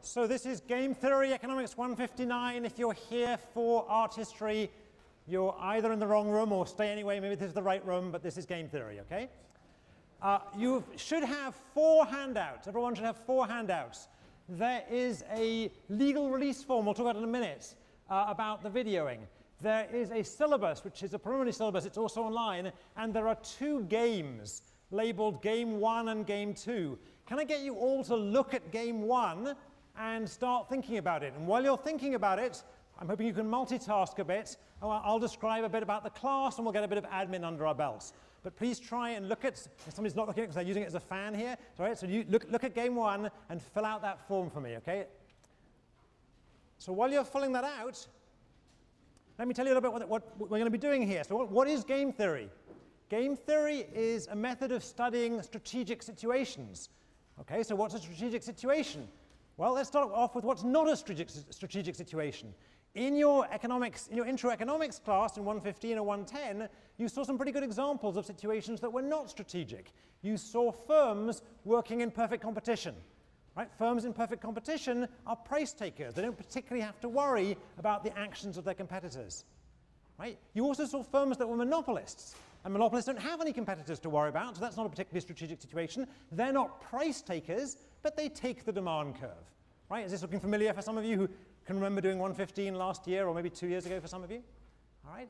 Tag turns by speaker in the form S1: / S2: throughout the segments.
S1: So this is Game Theory, Economics 159. If you're here for art history, you're either in the wrong room or stay anyway. Maybe this is the right room, but this is Game Theory, okay? You should have 4 handouts. Everyone should have 4 handouts. There is a legal release form, we'll talk about in a minute, about the videoing. There is a syllabus, which is a preliminary syllabus. It's also online. And there are 2 games labeled Game 1 and Game 2. Can I get you all to look at Game 1 and start thinking about it? And while you're thinking about it, I'm hoping you can multitask a bit. I'll describe a bit about the class, and we'll get a bit of admin under our belts. But please try and look at, somebody's not looking at it because they're using it as a fan here. Sorry, so you look at Game 1 and fill out that form for me, okay? So while you're filling that out, let me tell you a little bit what we're going to be doing here. So what is game theory? Game theory is a method of studying strategic situations. Okay, so what's a strategic situation? Well, let's start off with what's not a strategic situation. In your intro economics class in 115 or 110, you saw some pretty good examples of situations that were not strategic. You saw firms working in perfect competition. Right? Firms in perfect competition are price takers. They don't particularly have to worry about the actions of their competitors. Right? You also saw firms that were monopolists. And monopolists don't have any competitors to worry about, so that's not a particularly strategic situation. They're not price takers, but they take the demand curve. Right? Is this looking familiar for some of you who can remember doing 115 last year or maybe 2 years ago for some of you? All right?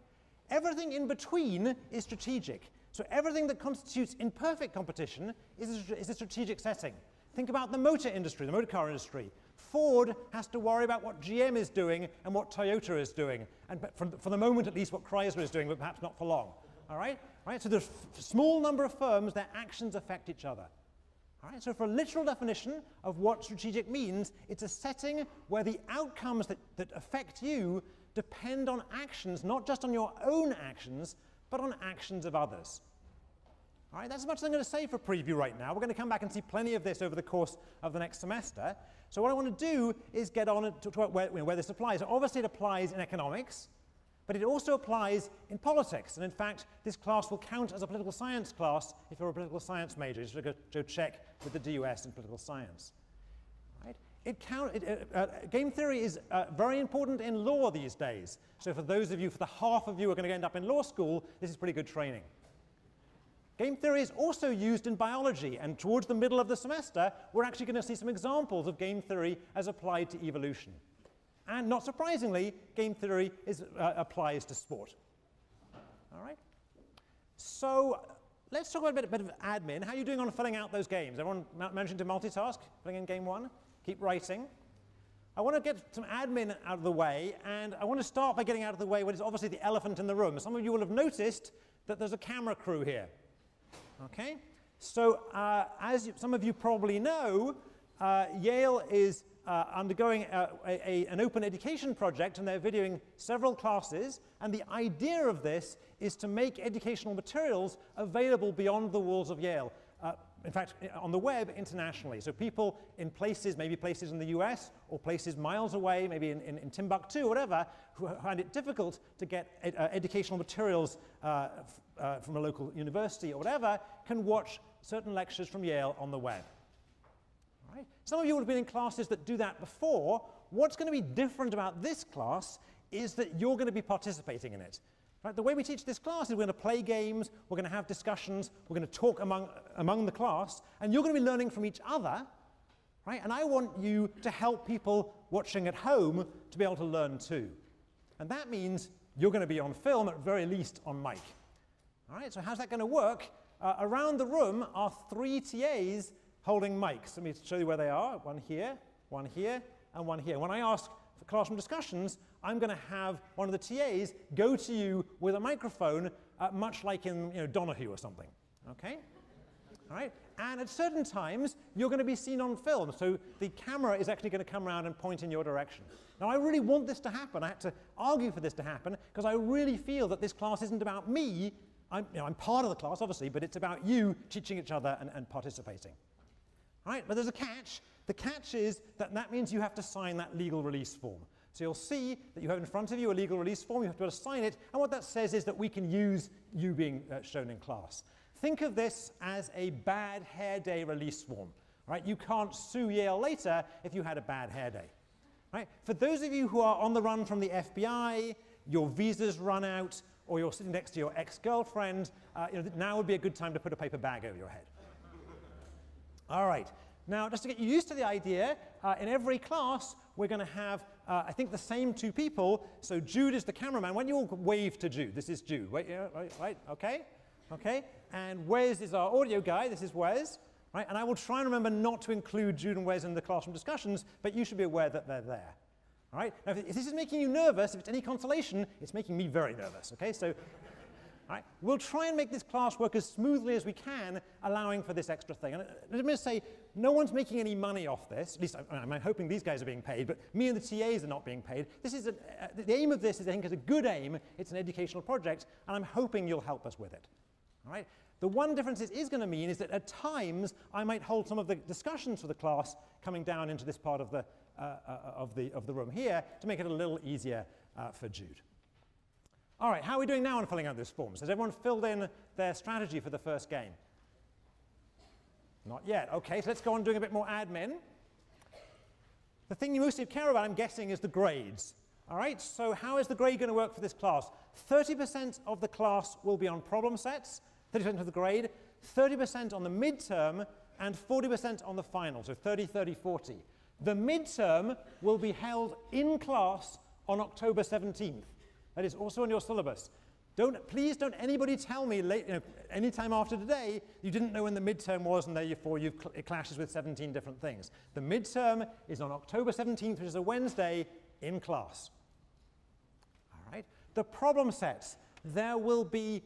S1: Everything in between is strategic. So everything that constitutes imperfect competition is a strategic setting. Think about the motor industry, the motor car industry. Ford has to worry about what GM is doing and what Toyota is doing, and for the moment at least what Chrysler is doing, but perhaps not for long. All right? So there's a small number of firms, their actions affect each other. All right? So for a literal definition of what strategic means, it's a setting where the outcomes that affect you depend on actions, not just on your own actions, but on actions of others. All right, that's as much as I'm going to say for preview right now. We're going to come back and see plenty of this over the course of the next semester. So what I want to do is get on and talk about where this applies. So obviously it applies in economics, but it also applies in politics. And in fact, this class will count as a political science class if you're a political science major. You should go check with the DUS in political science. Right? Game theory is very important in law these days. So for those of you, for the half of you who are going to end up in law school, this is pretty good training. Game theory is also used in biology, and towards the middle of the semester, we're actually going to see some examples of game theory as applied to evolution. And not surprisingly, game theory applies to sport. All right? So let's talk about a bit of admin. How are you doing on filling out those games? Everyone managing to multitask, filling in game 1? Keep writing. I want to get some admin out of the way, and I want to start by getting out of the way what is obviously the elephant in the room. Some of you will have noticed that there's a camera crew here. Okay, so as some of you probably know, Yale is undergoing an open education project, and they're videoing several classes. And the idea of this is to make educational materials available beyond the walls of Yale. In fact, on the web internationally. So people in places, maybe places in the US or places miles away, maybe in Timbuktu, whatever, who find it difficult to get educational materials from a local university or whatever, can watch certain lectures from Yale on the web. All right? Some of you would have been in classes that do that before. What's going to be different about this class is that you're going to be participating in it. Right, the way we teach this class is we're going to play games, we're going to have discussions, we're going to talk among the class, and you're going to be learning from each other, right? And I want you to help people watching at home to be able to learn too. And that means you're going to be on film, at very least on mic. All right, so how's that going to work? Around the room are 3 TAs holding mics. Let me show you where they are. One here, and one here. When I ask for classroom discussions, I'm going to have one of the TAs go to you with a microphone, much like in Donahue or something. Okay? All right? And at certain times, you're going to be seen on film, so the camera is actually going to come around and point in your direction. Now, I really want this to happen. I had to argue for this to happen, because I really feel that this class isn't about me. I'm part of the class, obviously, but it's about you teaching each other and participating. All right? But there's a catch. The catch is that means you have to sign that legal release form. So you'll see that you have in front of you a legal release form. You have to be able to sign it. And what that says is that we can use you being shown in class. Think of this as a bad hair day release form. Right? You can't sue Yale later if you had a bad hair day. Right? For those of you who are on the run from the FBI, your visa's run out, or you're sitting next to your ex-girlfriend, now would be a good time to put a paper bag over your head. All right. Now, just to get you used to the idea, in every class, we're going to have, I think, the same two people. So Jude is the cameraman. Why don't you all wave to Jude? This is Jude. Wait, yeah, right, okay. Okay. And Wes is our audio guy. This is Wes. Right? And I will try and remember not to include Jude and Wes in the classroom discussions, but you should be aware that they're there. All right? Now, if this is making you nervous, if it's any consolation, it's making me very nervous. Okay? So, all right, we'll try and make this class work as smoothly as we can, allowing for this extra thing. And let me just say, no one's making any money off this. At least I'm hoping these guys are being paid, but me and the TAs are not being paid. This is the aim of this is, I think, is a good aim. It's an educational project, and I'm hoping you'll help us with it. All right? The one difference it is going to mean is that at times I might hold some of the discussions for the class coming down into this part of the room here to make it a little easier for Jude. All right, how are we doing now on filling out those forms? Has everyone filled in their strategy for the first game? Not yet. Okay, so let's go on doing a bit more admin. The thing you mostly care about, I'm guessing, is the grades. All right, so how is the grade going to work for this class? 30% of the class will be on problem sets, 30% of the grade, 30% on the midterm, and 40% on the final, so 30, 30, 40. The midterm will be held in class on October 17th. That is also on your syllabus. Please don't anybody tell me any time after today you didn't know when the midterm was and therefore it clashes with 17 different things. The midterm is on October 17th, which is a Wednesday, in class. All right. The problem sets. There will be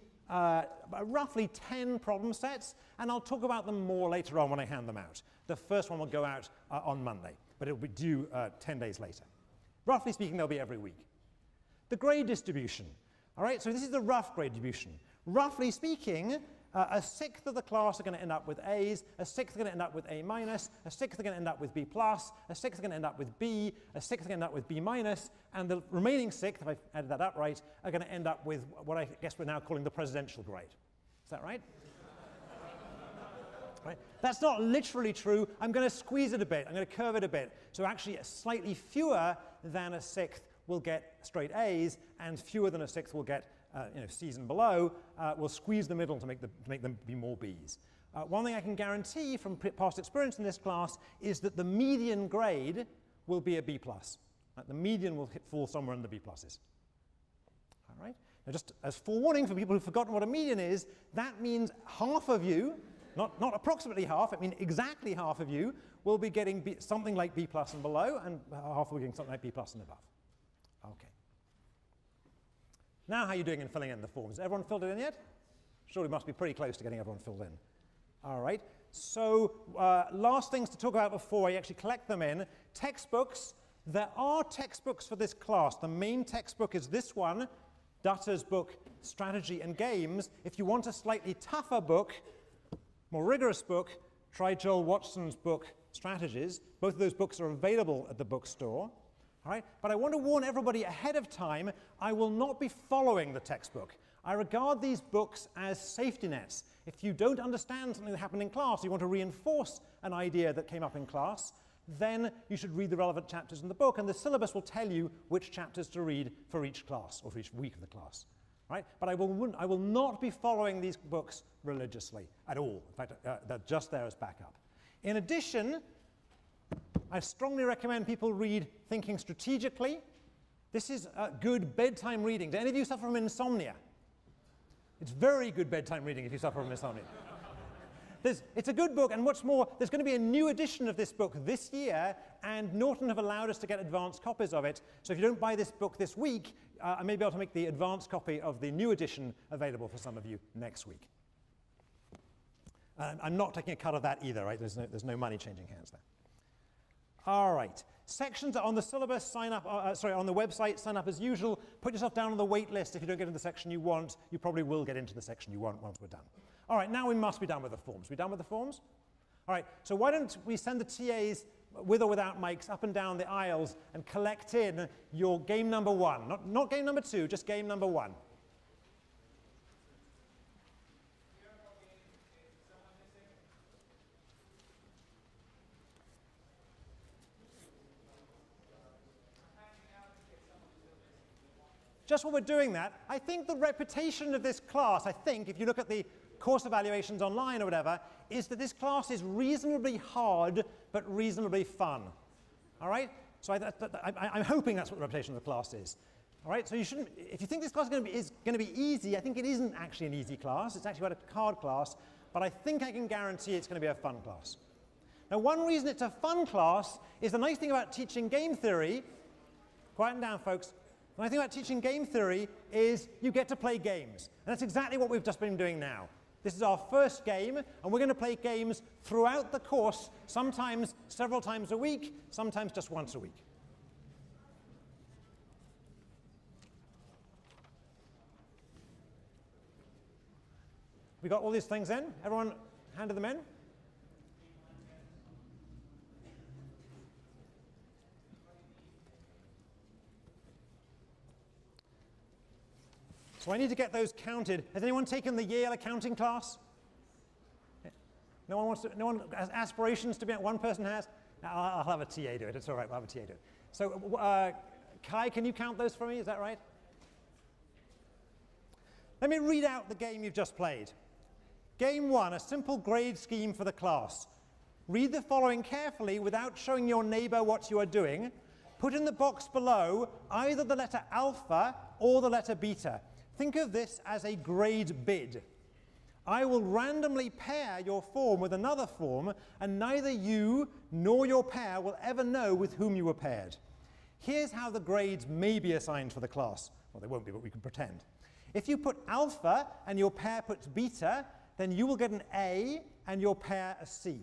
S1: roughly 10 problem sets, and I'll talk about them more later on when I hand them out. The first one will go out on Monday, but it will be due 10 days later. Roughly speaking, they'll be every week. The grade distribution. All right, so this is the rough grade distribution. Roughly speaking, a sixth of the class are going to end up with A's, a sixth are going to end up with A minus, a sixth are going to end up with B plus, a sixth are going to end up with B, a sixth are going to end up with B minus, and the remaining sixth, if I've added that up right, are going to end up with what I guess we're now calling the presidential grade. Is that right? Right? That's not literally true. I'm going to squeeze it a bit. I'm going to curve it a bit. So actually, slightly fewer than a sixth will get straight A's, and fewer than a sixth will get C's and below. We'll squeeze the middle to make them be more B's. One thing I can guarantee from past experience in this class is that the median grade will be a B plus. The median will fall somewhere in the B pluses. All right. Now, just as forewarning for people who've forgotten what a median is, that means half of you, not approximately half, I mean exactly half of you, will be getting something like B plus and below, and half will be getting something like B plus and above. Okay. Now how are you doing in filling in the forms? Has everyone filled it in yet? Surely must be pretty close to getting everyone filled in. All right. So last things to talk about before I actually collect them in. Textbooks. There are textbooks for this class. The main textbook is this one, Dutter's book, Strategy and Games. If you want a slightly tougher book, more rigorous book, try Joel Watson's book, Strategies. Both of those books are available at the bookstore. All right? But I want to warn everybody ahead of time, I will not be following the textbook. I regard these books as safety nets. If you don't understand something that happened in class, you want to reinforce an idea that came up in class, then you should read the relevant chapters in the book, and the syllabus will tell you which chapters to read for each class, or for each week of the class. Right? But I will not be following these books religiously at all. In fact, they're just there as backup. In addition, I strongly recommend people read Thinking Strategically. This is good bedtime reading. Do any of you suffer from insomnia? It's very good bedtime reading if you suffer from insomnia. It's a good book, and what's more, there's going to be a new edition of this book this year, and Norton have allowed us to get advanced copies of it. So if you don't buy this book this week, I may be able to make the advanced copy of the new edition available for some of you next week. I'm not taking a cut of that either, right? There's no money changing hands there. All right. Sections are on the syllabus. Sign up, on the website. Sign up as usual. Put yourself down on the wait list. If you don't get into the section you want, you probably will get into the section you want once we're done. All right, now we must be done with the forms. We done with the forms? All right, so why don't we send the TAs with or without mics up and down the aisles and collect in your game number 1. Not game number 2, just game number 1. just while we're doing that, I think the reputation of this class, I think, if you look at the course evaluations online or whatever, is that this class is reasonably hard but reasonably fun. All right? So I'm hoping that's what the reputation of the class is. All right? So you shouldn't, if you think this class is going to be easy, I think it isn't actually an easy class. It's actually quite a hard class, but I think I can guarantee it's going to be a fun class. Now, one reason it's a fun class is the nice thing about teaching game theory. Quieten down, folks. The nice thing about teaching game theory is you get to play games. And that's exactly what we've just been doing now. This is our first game, and we're going to play games throughout the course, sometimes several times a week, sometimes just once a week. We got all these things in? Everyone handed them in? So I need to get those counted. Has anyone taken the Yale accounting class? No one has aspirations to be, one person has? I'll have a TA do it. It's all right, we'll have a TA do it. So Kai, can you count those for me? Is that right? Let me read out the game you've just played. Game 1, a simple grade scheme for the class. Read the following carefully without showing your neighbor what you are doing. Put in the box below either the letter alpha or the letter beta. Think of this as a grade bid. I will randomly pair your form with another form, and neither you nor your pair will ever know with whom you were paired. Here's how the grades may be assigned for the class. Well, they won't be, but we can pretend. If you put alpha and your pair puts beta, then you will get an A and your pair a C.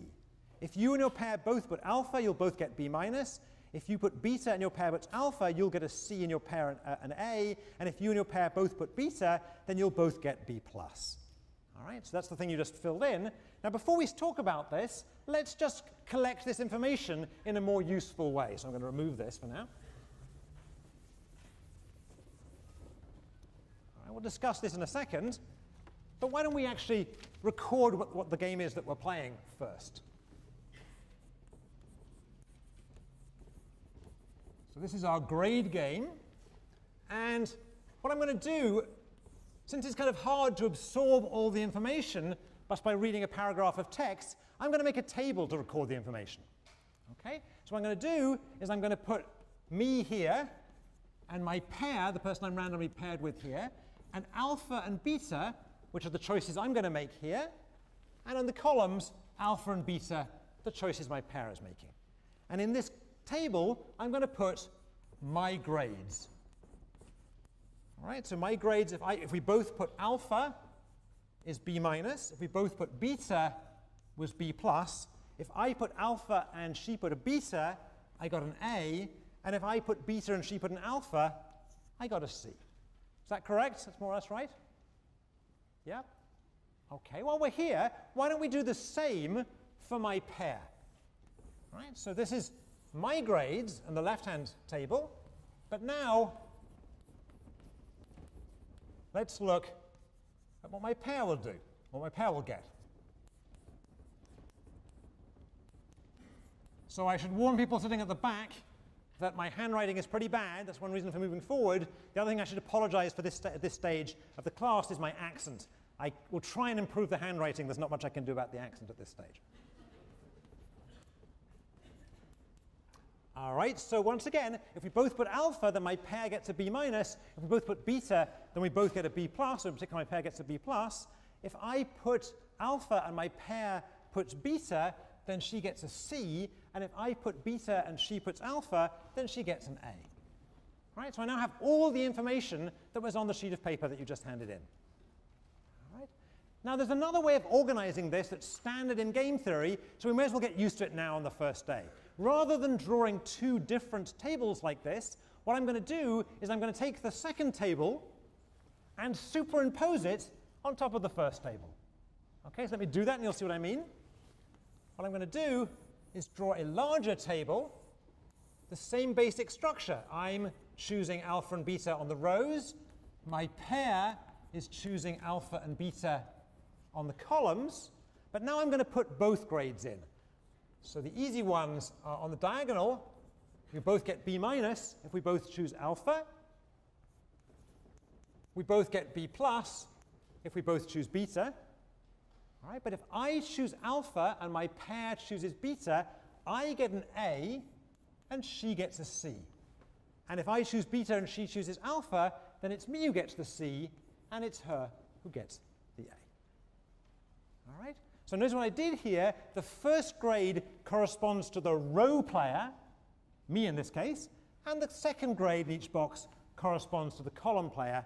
S1: If you and your pair both put alpha, you'll both get B minus. If you put beta and your pair puts alpha, you'll get a C and your pair an A. And if you and your pair both put beta, then you'll both get B plus. All right, so that's the thing you just filled in. Now, before we talk about this, let's just collect this information in a more useful way. So I'm going to remove this for now. All right, we'll discuss this in a second. But why don't we actually record what the game is that we're playing first? So this is our grade game. And what I'm going to do, since it's kind of hard to absorb all the information just by reading a paragraph of text, I'm going to make a table to record the information. Okay? So what I'm going to do is I'm going to put me here and my pair, the person I'm randomly paired with here, and alpha and beta, which are the choices I'm going to make here, and on the columns, alpha and beta, the choices my pair is making. And in this table, I'm going to put my grades. All right, so my grades, if we both put alpha, is B minus. If we both put beta, was B plus. If I put alpha and she put a beta, I got an A. And if I put beta and she put an alpha, I got a C. Is that correct? That's more or less right? Yeah? OK, while we're here, why don't we do the same for my pair? All right, so this is my grades in the left-hand table. But now, let's look at what my pair will do, what my pair will get. So I should warn people sitting at the back that my handwriting is pretty bad. That's one reason for moving forward. The other thing I should apologize for at this stage of the class is my accent. I will try and improve the handwriting. There's not much I can do about the accent at this stage. All right, so once again, if we both put alpha, then my pair gets a B minus. If we both put beta, then we both get a B plus, so in particular my pair gets a B plus. If I put alpha and my pair puts beta, then she gets a C. And if I put beta and she puts alpha, then she gets an A. All right, so I now have all the information that was on the sheet of paper that you just handed in. All right. Now there's another way of organizing this that's standard in game theory, so we may as well get used to it now on the first day. Rather than drawing two different tables like this, what I'm going to do is I'm going to take the second table and superimpose it on top of the first table. Okay, so let me do that and you'll see what I mean. What I'm going to do is draw a larger table, the same basic structure. I'm choosing alpha and beta on the rows. My pair is choosing alpha and beta on the columns. But now I'm going to put both grades in. So the easy ones are on the diagonal. We both get B minus if we both choose alpha. we both get B plus if we both choose beta. All right, but if I choose alpha and my pair chooses beta, I get an A and she gets a C. And if I choose beta and she chooses alpha, then it's me who gets the C and it's her who gets the A. All right? So notice what I did here. The first grade corresponds to the row player, me in this case, and the second grade in each box corresponds to the column player,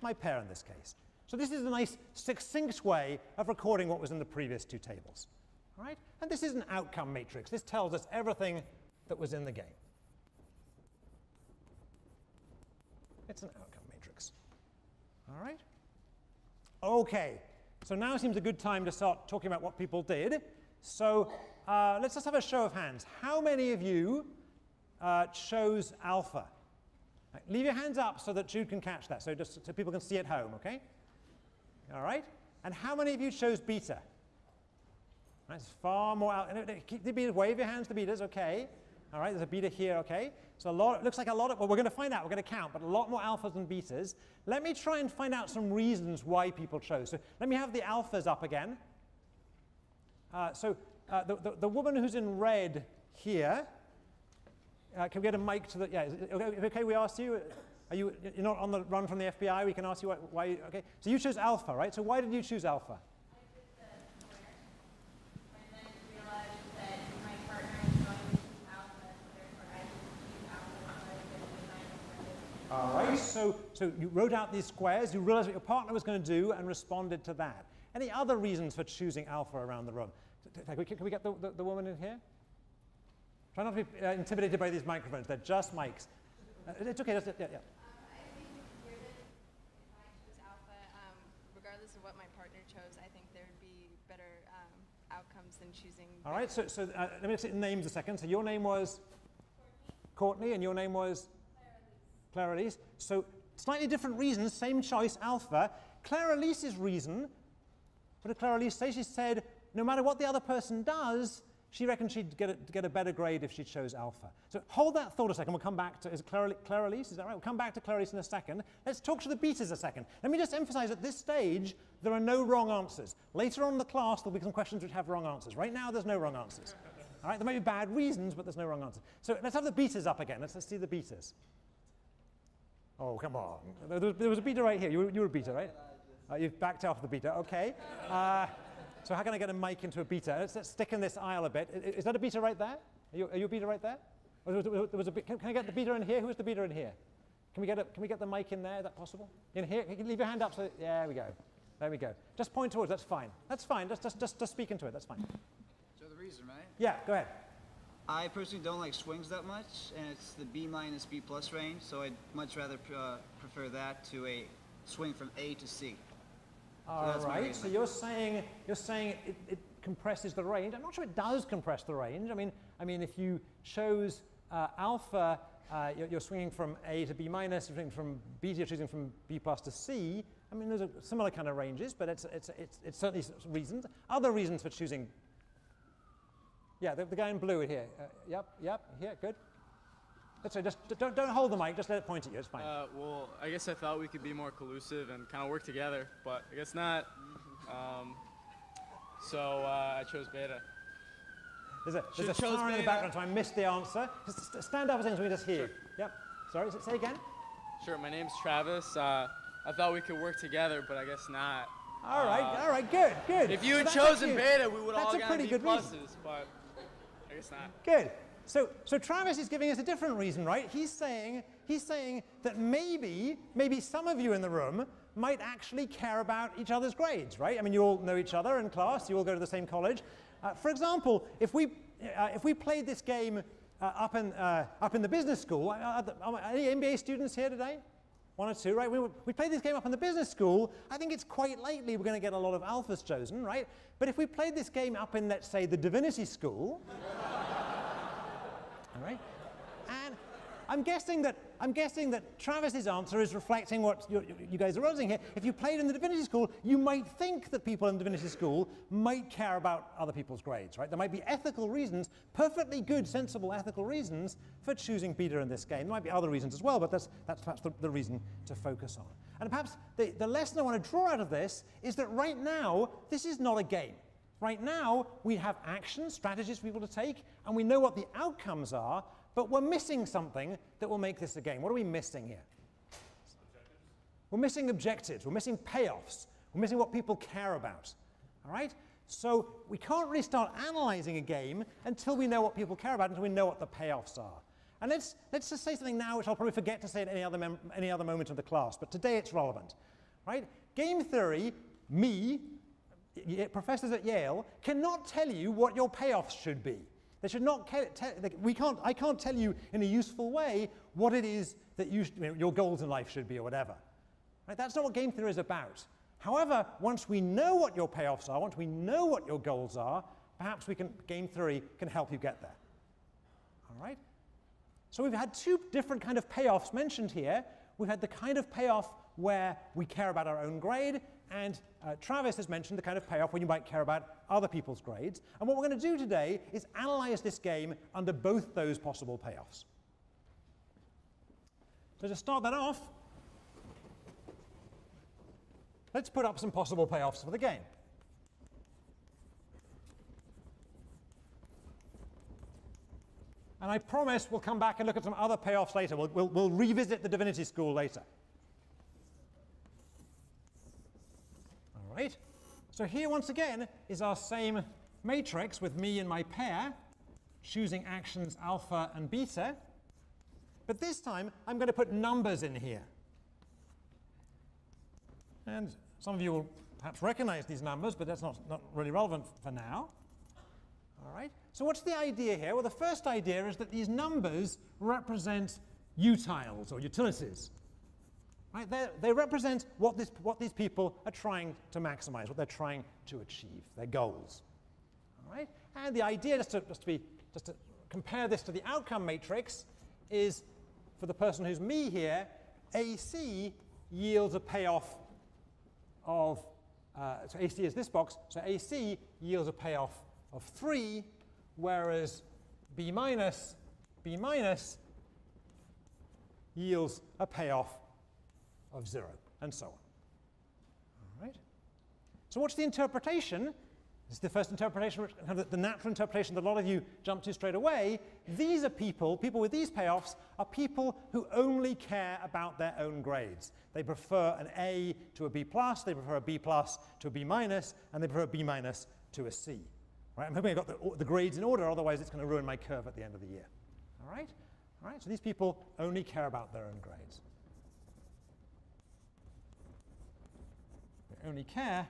S1: my pair in this case. So this is a nice succinct way of recording what was in the previous two tables. All right? And this is an outcome matrix. This tells us everything that was in the game. It's an outcome matrix. All right? OK. So now seems a good time to start talking about what people did. So let's just have a show of hands. How many of you chose alpha? Right, leave your hands up so that Jude can catch that, so just so people can see at home, OK? All right? And how many of you chose beta? That's far more. Keep the betas. Wave your hands to betas, OK? All right, there's a beta here, OK? So it looks like a lot of, well, we're going to find out, we're going to count, but a lot more alphas than betas. Let me try and find out some reasons why people chose. So let me have the alphas up again. The woman who's in red here, can we get a mic to the, yeah, is it okay we ask you? You're not on the run from the FBI, we can ask you why, OK? So you chose alpha, right? So why did you choose alpha? All right, so you wrote out these squares, you realized what your partner was going to do and responded to that. Any other reasons for choosing alpha around the room? Can we get the woman in here? Try not to be intimidated by these microphones, they're just mics. It's okay, yeah.
S2: I think it's weird that if I chose alpha, regardless of what my partner chose, I think there would be better outcomes than choosing.
S1: All right, so let me say names a second. So your name was? Courtney, and your name was? Claire-Elise. So slightly different reasons, same choice, alpha. Claire-Elise's reason, what did Claire-Elise say? She said no matter what the other person does, she reckons she'd get a better grade if she chose alpha. So hold that thought a second. We'll come back to, is it Claire-Elise? Is that right? We'll come back to Claire-Elise in a second. Let's talk to the betas a second. Let me just emphasize at this stage, there are no wrong answers. Later on in the class, there'll be some questions which have wrong answers. Right now, there's no wrong answers. All right, there may be bad reasons, but there's no wrong answers. So let's have the betas up again. Let's see the betas. Oh, come on. There was a beta right here. You were a beta, right? You've backed off the beta. OK. So how can I get a mic into a beta? Let's stick in this aisle a bit. Is that a beta right there? Are you a beta right there? Can I get the beta in here? Who's the beta in here? Can we get the mic in there? Is that possible? In here? You can leave your hand up. So there we go. There we go. Just point towards. That's fine. That's fine. Just speak into it. That's fine.
S3: So the reason, right?
S1: Yeah. Go ahead.
S3: I personally don't like swings that much, and it's the B minus B plus range, so I'd much rather prefer that to a swing from A to C.
S1: All right, so you're saying it compresses the range. I'm not sure it does compress the range. I mean, if you chose alpha, you're swinging from A to B minus. You're swinging from beta, you're choosing from B plus to C. I mean, those are similar kind of ranges, but it's certainly reasons. Other reasons for choosing. Yeah, the guy in blue here. Yep, here, good. That's right, just don't hold the mic, just let it point at you, it's fine.
S4: Well, I guess I thought we could be more collusive and kind of work together, but I guess not. So I chose beta.
S1: There's a siren in the background, so I missed the answer. Just stand up a second so we just hear you. Yep, sorry, say again?
S4: Sure, my name's Travis. I thought we could work together, but I guess not.
S1: All right, good.
S4: If you had chosen beta, we would all
S1: gotten
S4: B pluses, but I guess not.
S1: Good. So Travis is giving us a different reason, right? He's saying that maybe some of you in the room might actually care about each other's grades, right? I mean, you all know each other in class. You all go to the same college. For example, if we played this game up in the business school, any MBA students here today? One or two, right? We played this game up in the business school. I think it's quite likely we're going to get a lot of alphas chosen, right? But if we played this game up in, let's say, the divinity school, all right, I'm guessing that Travis's answer is reflecting what you guys are raising here. If you played in the Divinity School, you might think that people in Divinity School might care about other people's grades, right? There might be ethical reasons, perfectly good, sensible ethical reasons for choosing beta in this game. There might be other reasons as well, but that's perhaps the reason to focus on. And perhaps the lesson I want to draw out of this is that right now, this is not a game. Right now, we have actions, strategies for people to take, and we know what the outcomes are, but we're missing something that will make this a game. What are we missing here? We're missing objectives. We're missing payoffs. We're missing what people care about. All right? So we can't really start analyzing a game until we know what people care about, until we know what the payoffs are. And let's just say something now which I'll probably forget to say at any other moment of the class, but today it's relevant. Right? Game theory, professors at Yale, cannot tell you what your payoffs should be. They should not I can't tell you in a useful way what it is that your goals in life should be or whatever. Right? That's not what game theory is about. However, once we know what your payoffs are, once we know what your goals are, perhaps game theory can help you get there. All right? So we've had two different kind of payoffs mentioned here. We've had the kind of payoff where we care about our own grade, and Travis has mentioned the kind of payoff when you might care about other people's grades. And what we're going to do today is analyze this game under both those possible payoffs. So to start that off, let's put up some possible payoffs for the game. And I promise we'll come back and look at some other payoffs later. We'll revisit the Divinity School later. All right. So here, once again, is our same matrix with me and my pair, choosing actions alpha and beta. But this time, I'm going to put numbers in here. And some of you will perhaps recognize these numbers, but that's not really relevant for now. All right. So what's the idea here? Well, the first idea is that these numbers represent utiles or utilities. Right? They represent what these people are trying to maximize, what they're trying to achieve, their goals. All right? And the idea, just to compare this to the outcome matrix, is for the person who's me here, AC yields a payoff of, so AC is this box, so AC yields a payoff of 3, whereas B minus yields a payoff of 0, and so on. All right? So what's the interpretation? This is the first interpretation, the natural interpretation that a lot of you jump to straight away. These are people with these payoffs are people who only care about their own grades. They prefer an A to a B+, they prefer a B+ to a B-, and they prefer a B- to a C. Right? I'm hoping I've got the grades in order, otherwise it's going to ruin my curve at the end of the year. All right? All right? So these people only care about their own grades. They only care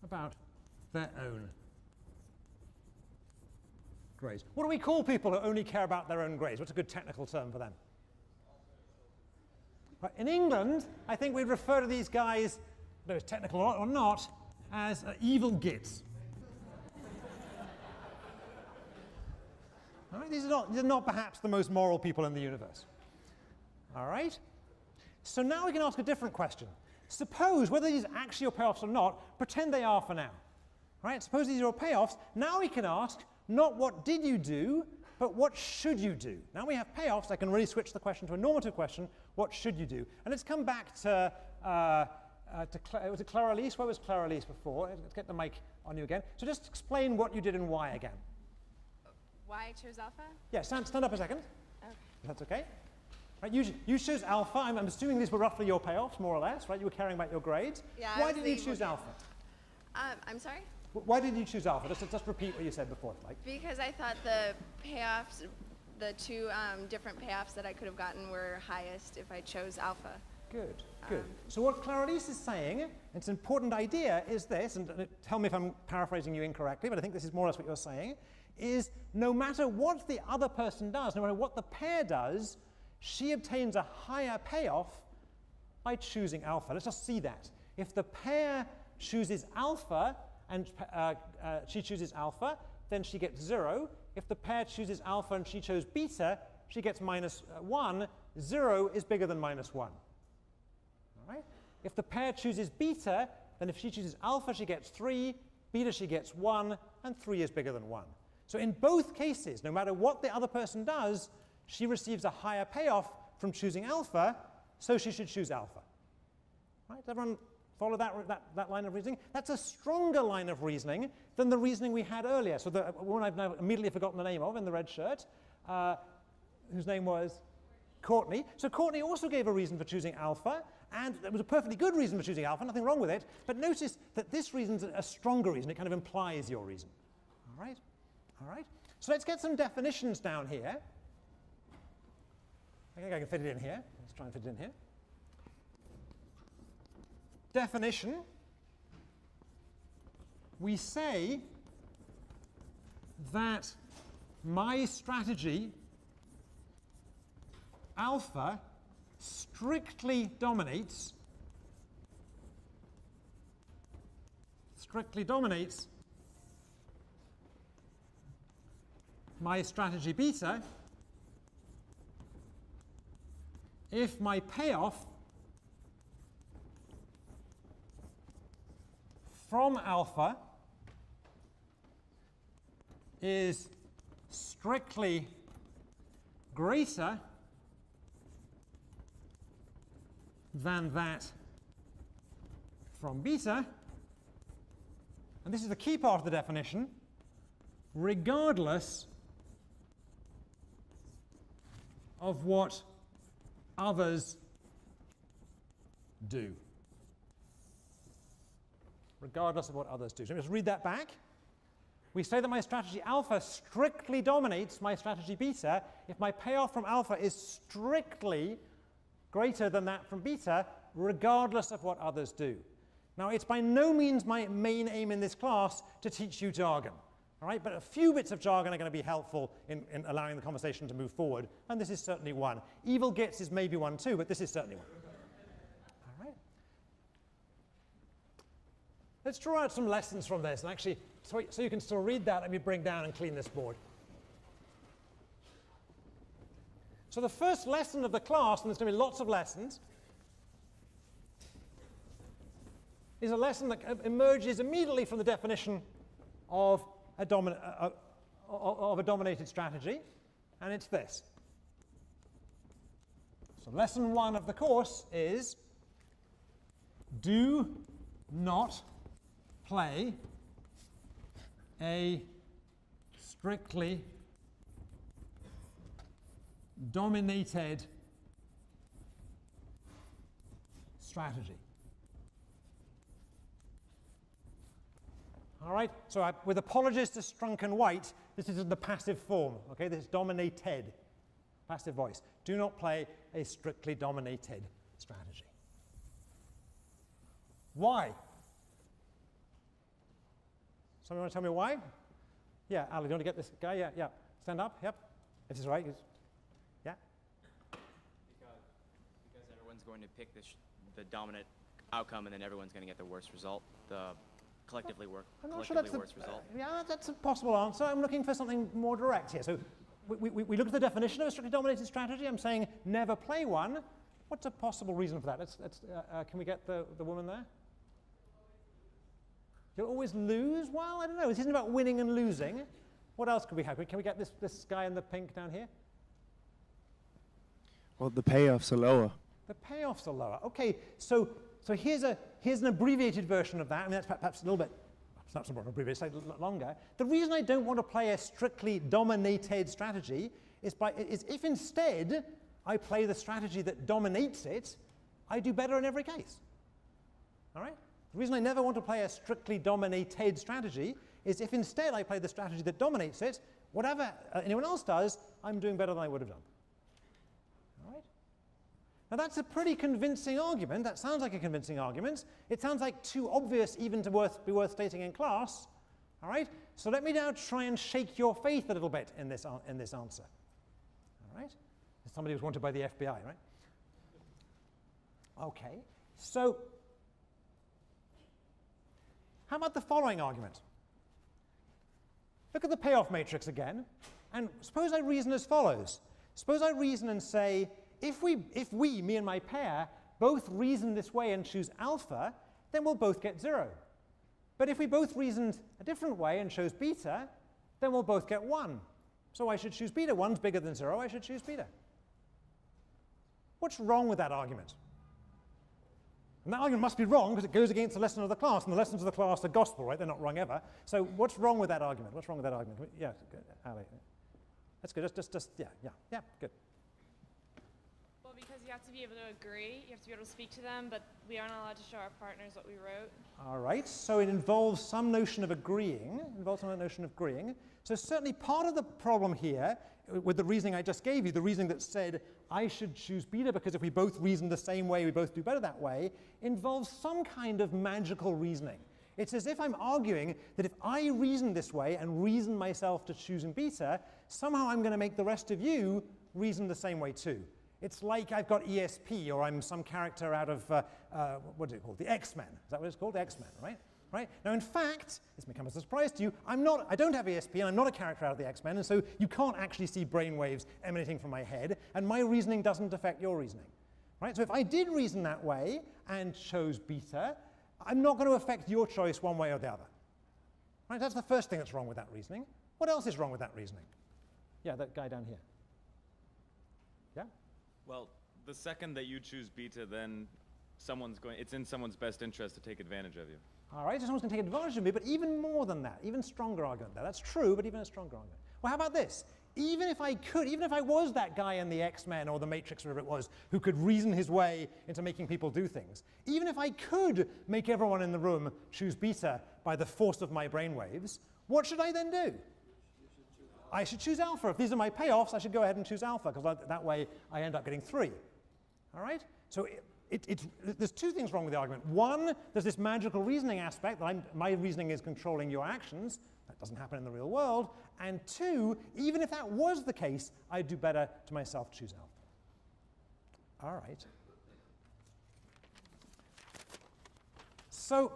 S1: about their own grades. What do we call people who only care about their own grades? What's a good technical term for them? Right, in England, I think we'd refer to these guys, whether it's technical or not, as evil gits. All right, these are not perhaps the most moral people in the universe. All right? So now we can ask a different question. Suppose, whether these are actually your payoffs or not, pretend they are for now. Right? Suppose these are your payoffs. Now we can ask, not what did you do, but what should you do? Now we have payoffs. I can really switch the question to a normative question. What should you do? And let's come back to was it Claire-Elise? Where was Claire-Elise before? Let's get the mic on you again. So just explain what you did in Y again.
S2: Y chose alpha?
S1: Yeah, stand up a second.
S2: Okay.
S1: If that's okay. Right, you chose alpha. I'm assuming these were roughly your payoffs, more or less, right? You were caring about your grades.
S2: Yeah.
S1: Why did you choose alpha?
S2: I'm sorry?
S1: Why did you choose alpha? Just repeat what you said before, like.
S2: Because I thought the payoffs, the two different payoffs that I could have gotten were highest if I chose alpha.
S1: Good, good. So what Claire-Elise is saying, it's an important idea, is this, and tell me if I'm paraphrasing you incorrectly, but I think this is more or less what you're saying, is no matter what the other person does, no matter what the pair does, she obtains a higher payoff by choosing alpha. Let's just see that. If the pair chooses alpha and she chooses alpha, then she gets 0. If the pair chooses alpha and she chose beta, she gets -1. 0 is bigger than -1. All right? If the pair chooses beta, then if she chooses alpha, she gets 3, beta, she gets 1, and 3 is bigger than 1. So in both cases, no matter what the other person does, she receives a higher payoff from choosing alpha, so she should choose alpha. Right? Does everyone follow that line of reasoning? That's a stronger line of reasoning than the reasoning we had earlier. So the one I've now immediately forgotten the name of in the red shirt, whose name was Courtney. So Courtney also gave a reason for choosing alpha, and it was a perfectly good reason for choosing alpha, nothing wrong with it. But notice that this reason's a stronger reason. It kind of implies your reason. All right? All right? So let's get some definitions down here. I think I can fit it in here. Let's try and fit it in here. Definition. We say that my strategy alpha strictly dominates my strategy beta if my payoff from alpha is strictly greater than that from beta, and this is the key part of the definition, regardless of what others do. Regardless of what others do. So let me just read that back. We say that my strategy alpha strictly dominates my strategy beta if my payoff from alpha is strictly greater than that from beta, regardless of what others do. Now, it's by no means my main aim in this class to teach you jargon. All right? But a few bits of jargon are going to be helpful in allowing the conversation to move forward, and this is certainly one. Evil gets is maybe one too, but this is certainly one. All right? Let's draw out some lessons from this, and actually, so you can still read that, let me bring down and clean this board. So the first lesson of the class, and there's going to be lots of lessons, is a lesson that emerges immediately from the definition of a dominated strategy, and it's this. So lesson 1 of the course is do not play a strictly dominated strategy. All right, so with apologies to Strunk and White, this is in the passive form, okay? This is dominated, passive voice. Do not play a strictly dominated strategy. Why? Somebody want to tell me why? Yeah, Ali, do you want to get this guy? Yeah, yeah. Stand up, yep. If this is right, yeah?
S5: Because everyone's going to pick the dominant outcome, and then everyone's going to get the worst result. The collectively worst result.
S1: Yeah, that's a possible answer. I'm looking for something more direct here. So we look at the definition of a strictly dominated strategy. I'm saying never play one. What's a possible reason for that? Can we get the woman there? You'll always lose? Well, I don't know. This isn't about winning and losing. What else could we have? Can we get this guy in the pink down here?
S6: Well, the payoffs are lower.
S1: The payoffs are lower. Okay, so here's an abbreviated version of that. I mean, that's perhaps a little bit, it's not so much abbreviated, it's a little longer. The reason I don't want to play a strictly dominated strategy is if instead I play the strategy that dominates it, I do better in every case. All right? The reason I never want to play a strictly dominated strategy is if instead I play the strategy that dominates it, whatever anyone else does, I'm doing better than I would have done. All right? Now that's a pretty convincing argument. That sounds like a convincing argument. It sounds like too obvious even to be worth stating in class. All right? So let me now try and shake your faith a little bit in this answer. All right? As somebody who's wanted by the FBI, right? Okay. So how about the following argument? look at the payoff matrix again, and suppose I reason as follows. Suppose I reason and say, if we, me and my pair, both reason this way and choose alpha, then we'll both get 0. But if we both reasoned a different way and chose beta, then we'll both get 1. So I should choose beta. 1's bigger than 0, I should choose beta. What's wrong with that argument? And that argument must be wrong because it goes against the lesson of the class, and the lessons of the class are gospel, right? They're not wrong ever. So what's wrong with that argument? What's wrong with that argument? Yeah, good. Ali. That's good. Yeah, good.
S6: Well, because you have to be able to agree, you have to be able to speak to them, but we aren't allowed to show our partners what we wrote.
S1: All right, so it involves some notion of agreeing. So certainly part of the problem here, with the reasoning I just gave you, the reasoning that said I should choose beta because if we both reason the same way, we both do better that way, involves some kind of magical reasoning. It's as if I'm arguing that if I reason this way and reason myself to choosing beta, somehow I'm going to make the rest of you reason the same way too. It's like I've got ESP, or I'm some character out of, what is it called? The X-Men. Is that what it's called? The X-Men, right? Right? Now, in fact, this may come as a surprise to you, I don't have ESP, and I'm not a character out of the X-Men, and so you can't actually see brainwaves emanating from my head, and my reasoning doesn't affect your reasoning. Right? So if I did reason that way and chose beta, I'm not going to affect your choice one way or the other. Right? That's the first thing that's wrong with that reasoning. What else is wrong with that reasoning? Yeah, that guy down here. Yeah?
S7: Well, the second that you choose beta, then it's in someone's best interest to take advantage of you.
S1: All right, so someone's going to take advantage of me, but even more than that, even stronger argument there. That's true, but even a stronger argument. Well, how about this? Even if I was that guy in the X-Men or the Matrix or whatever it was, who could reason his way into making people do things, even if I could make everyone in the room choose beta by the force of my brainwaves, what should I then do? I should choose alpha. If these are my payoffs, I should go ahead and choose alpha, because that way I end up getting 3. All right? So there's two things wrong with the argument. One, there's this magical reasoning aspect, that my reasoning is controlling your actions. That doesn't happen in the real world. And two, even if that was the case, I'd do better to myself to choose alpha. All right. So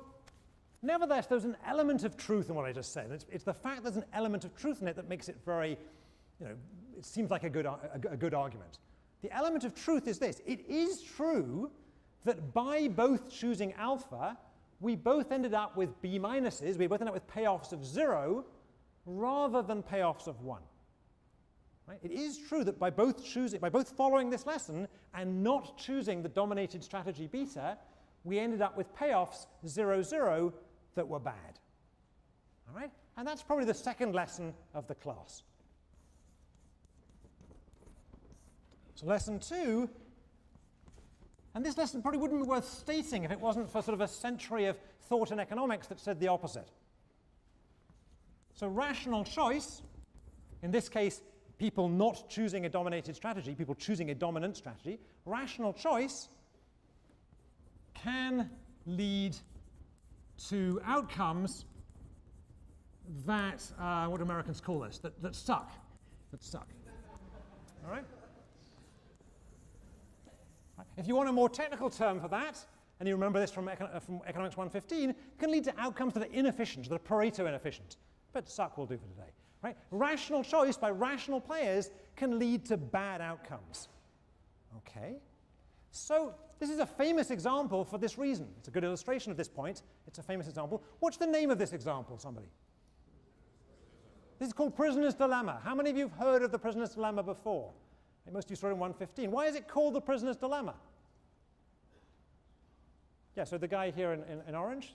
S1: nevertheless, there's an element of truth in what I just said. It's the fact there's an element of truth in it that makes it very, it seems like a good argument. The element of truth is this. It is true that by both choosing alpha, we both ended up with B minuses. We both ended up with payoffs of 0 rather than payoffs of 1. Right? It is true that by both following this lesson and not choosing the dominated strategy beta, we ended up with payoffs 0, 0 that were bad. All right? And that's probably the second lesson of the class. So lesson 2, and this lesson probably wouldn't be worth stating if it wasn't for sort of a century of thought in economics that said the opposite. So rational choice, in this case, people not choosing a dominated strategy, people choosing a dominant strategy, rational choice can lead to outcomes that, what do Americans call this, that suck. All right? If you want a more technical term for that, and you remember this from Economics 115, it can lead to outcomes that are inefficient, that are Pareto inefficient. But suck will do for today. Right? Rational choice by rational players can lead to bad outcomes. Okay? So this is a famous example for this reason. It's a good illustration of this point. It's a famous example. What's the name of this example, somebody? This is called prisoner's dilemma. How many of you have heard of the prisoner's dilemma before? Most of you saw it in 115. Why is it called the prisoner's dilemma? Yeah, so the guy here in orange.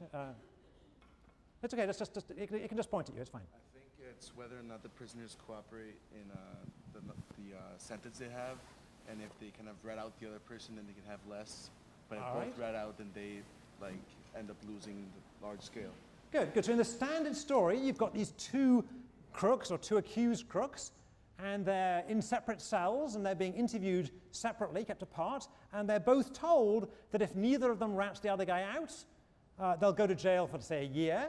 S1: It's okay, it can just point at you, it's fine.
S8: I think it's whether or not the prisoners cooperate in the sentence they have, and if they kind of rat out the other person, then they can have less. But if both rat out, then they end up losing the large scale.
S1: Good. So in the standard story, you've got these two crooks, or two accused crooks, and they're in separate cells, and they're being interviewed separately, kept apart, and they're both told that if neither of them rats the other guy out, they'll go to jail for, say, a year.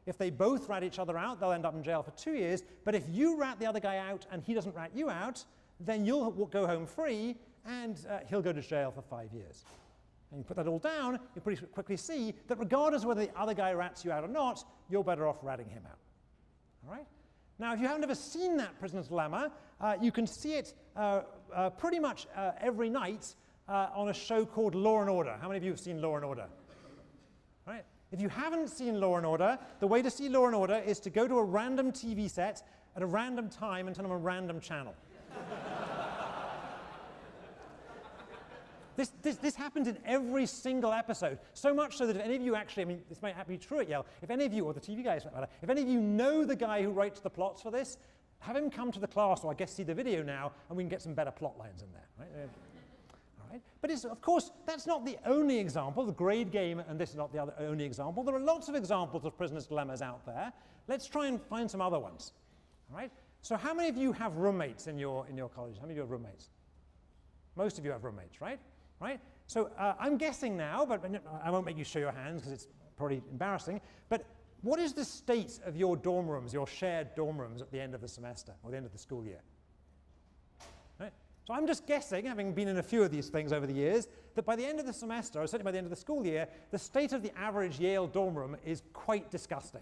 S1: If they both rat each other out, they'll end up in jail for 2 years. But if you rat the other guy out and he doesn't rat you out, then you'll go home free, and he'll go to jail for 5 years. And you put that all down, you pretty quickly see that regardless of whether the other guy rats you out or not, you're better off ratting him out. All right? Now, if you haven't ever seen that prisoner's dilemma, you can see it pretty much every night on a show called Law and Order. How many of you have seen Law and Order? Right. If you haven't seen Law and Order, the way to see Law and Order is to go to a random TV set at a random time and turn on a random channel. This happens in every single episode, so much so that if any of you actually, I mean, this might be true at Yale, if any of you, or the TV guys, if any of you know the guy who writes the plots for this, have him come to the class, or I guess see the video now, and we can get some better plot lines in there. Right? All right? But of course, that's not the only example. The grade game, and this is not the only example. There are lots of examples of prisoners' dilemmas out there. Let's try and find some other ones. All right? So how many of you have roommates in your college? How many of you have roommates? Most of you have roommates, right? Right? So I'm guessing now, but I won't make you show your hands because it's probably embarrassing, but what is the state of your dorm rooms, your shared dorm rooms at the end of the semester or the end of the school year? Right? So I'm just guessing, having been in a few of these things over the years, that by the end of the semester, or certainly by the end of the school year, the state of the average Yale dorm room is quite disgusting.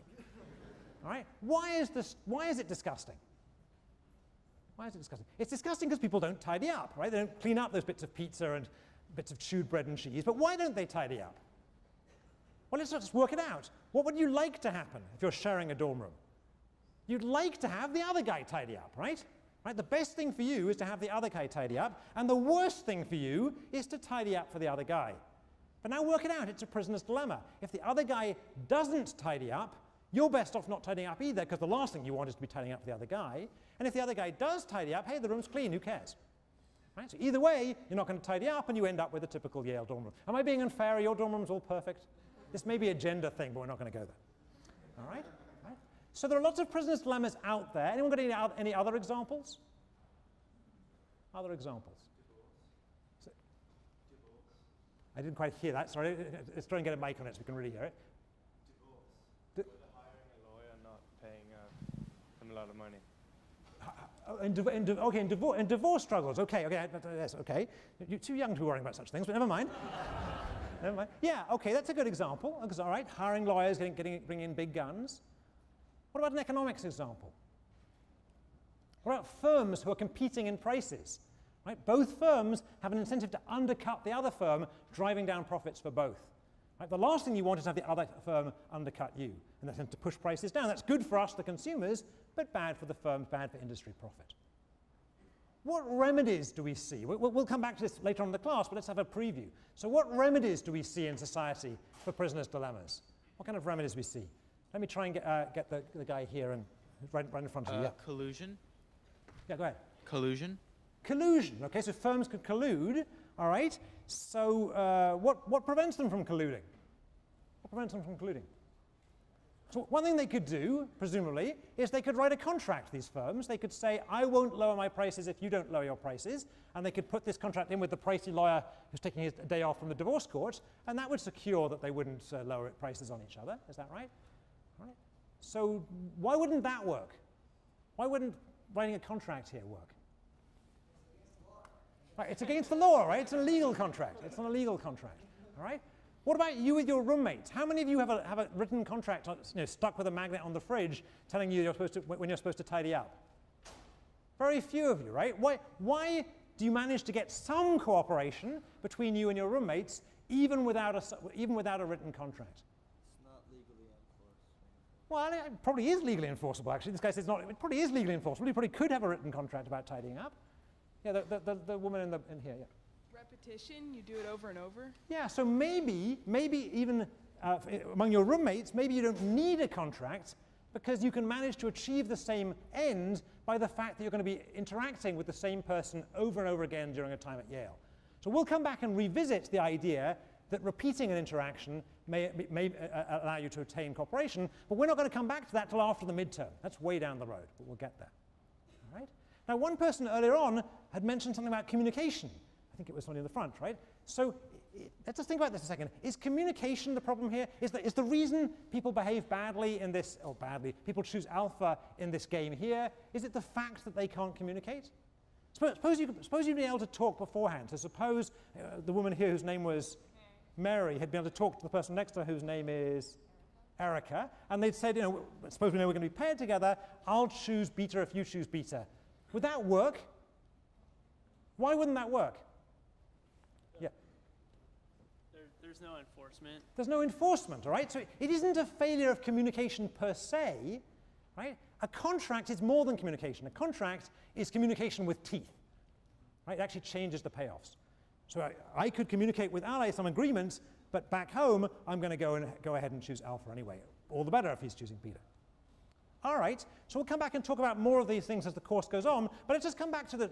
S1: All right? Why is it disgusting? Why is it disgusting? It's disgusting because people don't tidy up, right? They don't clean up those bits of pizza and bits of chewed bread and cheese, but why don't they tidy up? Well, let's just work it out. What would you like to happen if you're sharing a dorm room? You'd like to have the other guy tidy up, right? Right? The best thing for you is to have the other guy tidy up, and the worst thing for you is to tidy up for the other guy. But now work it out. It's a prisoner's dilemma. If the other guy doesn't tidy up, you're best off not tidying up either, because the last thing you want is to be tidying up for the other guy. And if the other guy does tidy up, hey, the room's clean, who cares? Right? So either way, you're not going to tidy up, and you end up with a typical Yale dorm room. Am I being unfair? Are your dorm rooms all perfect? This may be a gender thing, but we're not going to go there. All right? Right? So there are lots of prisoners' dilemmas out there. Anyone got any other examples? Other examples? So, I didn't quite hear that. Sorry. Let's try and get a mic on it so we can really hear it.
S9: Divorce. Hiring a lawyer, not paying them a lot of money.
S1: In divorce struggles. Okay, yes, okay. You're too young to be worrying about such things, but never mind. Never mind. Yeah, okay, that's a good example. That's all right. Hiring lawyers, bringing in big guns. What about an economics example? What about firms who are competing in prices? Right? Both firms have an incentive to undercut the other firm, driving down profits for both. Right? The last thing you want is to have the other firm undercut you, and they tend to push prices down. That's good for us, the consumers, but bad for the firms, bad for industry profit. What remedies do we see? We'll come back to this later on in the class, but let's have a preview. So what remedies do we see in society for prisoners' dilemmas? What kind of remedies do we see? Let me try and get the guy here and right in front of you. Yeah.
S10: Collusion.
S1: Yeah, go ahead.
S10: Collusion.
S1: Collusion. Okay, so firms could collude. All right. So what prevents them from colluding? What prevents them from colluding? So one thing they could do, presumably, is they could write a contract, these firms. They could say, I won't lower my prices if you don't lower your prices. And they could put this contract in with the pricey lawyer who's taking his day off from the divorce court. And that would secure that they wouldn't lower prices on each other. Is that right? All right. So why wouldn't that work? Why wouldn't writing a contract here work? Right, it's against the law, right? It's an illegal contract. It's an illegal contract. All right? What about you with your roommates? How many of you have a written contract stuck with a magnet on the fridge telling you when you're supposed to tidy up? Very few of you, right? Why do you manage to get some cooperation between you and your roommates even without a written contract?
S3: It's not legally enforced.
S1: Well, it probably is legally enforceable, actually. This guy says it probably is legally enforceable. You probably could have a written contract about tidying up. Yeah, the woman in here, yeah.
S11: Repetition, you do it over and over?
S1: Yeah, so maybe even among your roommates, maybe you don't need a contract because you can manage to achieve the same end by the fact that you're going to be interacting with the same person over and over again during a time at Yale. So we'll come back and revisit the idea that repeating an interaction may allow you to attain cooperation, but we're not going to come back to that till after the midterm. That's way down the road, but we'll get there. All right? Now, one person earlier on had mentioned something about communication. I think it was somebody in the front, right? So let's just think about this a second. Is communication the problem here? Is the reason people behave badly in this, or badly, people choose alpha in this game here, is it the fact that they can't communicate? Suppose you'd be able to talk beforehand. So suppose the woman here whose name was Mary had been able to talk to the person next to her whose name is Erica, and they'd said, you know, suppose we know we're going to be paired together, I'll choose beta if you choose beta. Would that work? Why wouldn't that work? Yeah.
S10: There's no enforcement.
S1: There's no enforcement, all right? So it isn't a failure of communication per se, right? A contract is more than communication. A contract is communication with teeth, right? It actually changes the payoffs. So I could communicate with Ali some agreements, but back home, I'm going to go ahead and choose alpha anyway. All the better if he's choosing beta. All right, so we'll come back and talk about more of these things as the course goes on, but let's just come back to the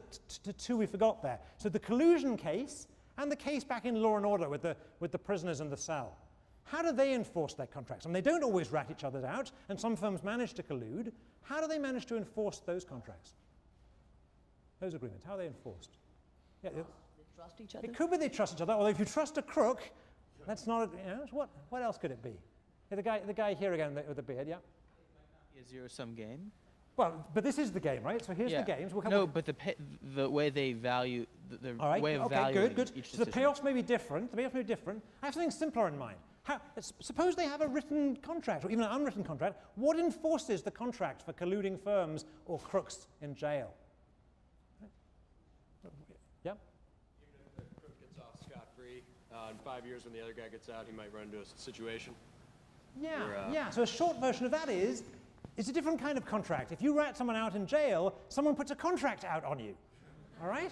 S1: two we forgot there. So the collusion case and the case back in Law and Order with the prisoners in the cell. How do they enforce their contracts? I mean, they don't always rat each other out, and some firms manage to collude. How do they manage to enforce those contracts? Those agreements, how are they enforced? Yeah,
S12: They trust each other?
S1: it could be they trust each other, although if you trust a crook, that's not, you know, what else could it be? Yeah, the guy here again with the beard, yeah?
S12: A zero-sum game?
S1: Well, but this is the game, right? So here's the games. We'll come
S12: no, but the way they value, the
S1: all right,
S12: way of
S1: okay,
S12: valuing
S1: good.
S12: each
S1: So the
S12: decision.
S1: payoffs may be different. I have something simpler in mind. Suppose they have a written contract, or even an unwritten contract. What enforces the contract for colluding firms or crooks in jail? Yeah?
S13: Even if the crook gets off scot-free, in 5 years when the other guy gets out, he might run into a situation.
S1: Yeah,
S13: where,
S1: yeah. So a short version of that is, it's a different kind of contract. If you rat someone out in jail, someone puts a contract out on you. All right?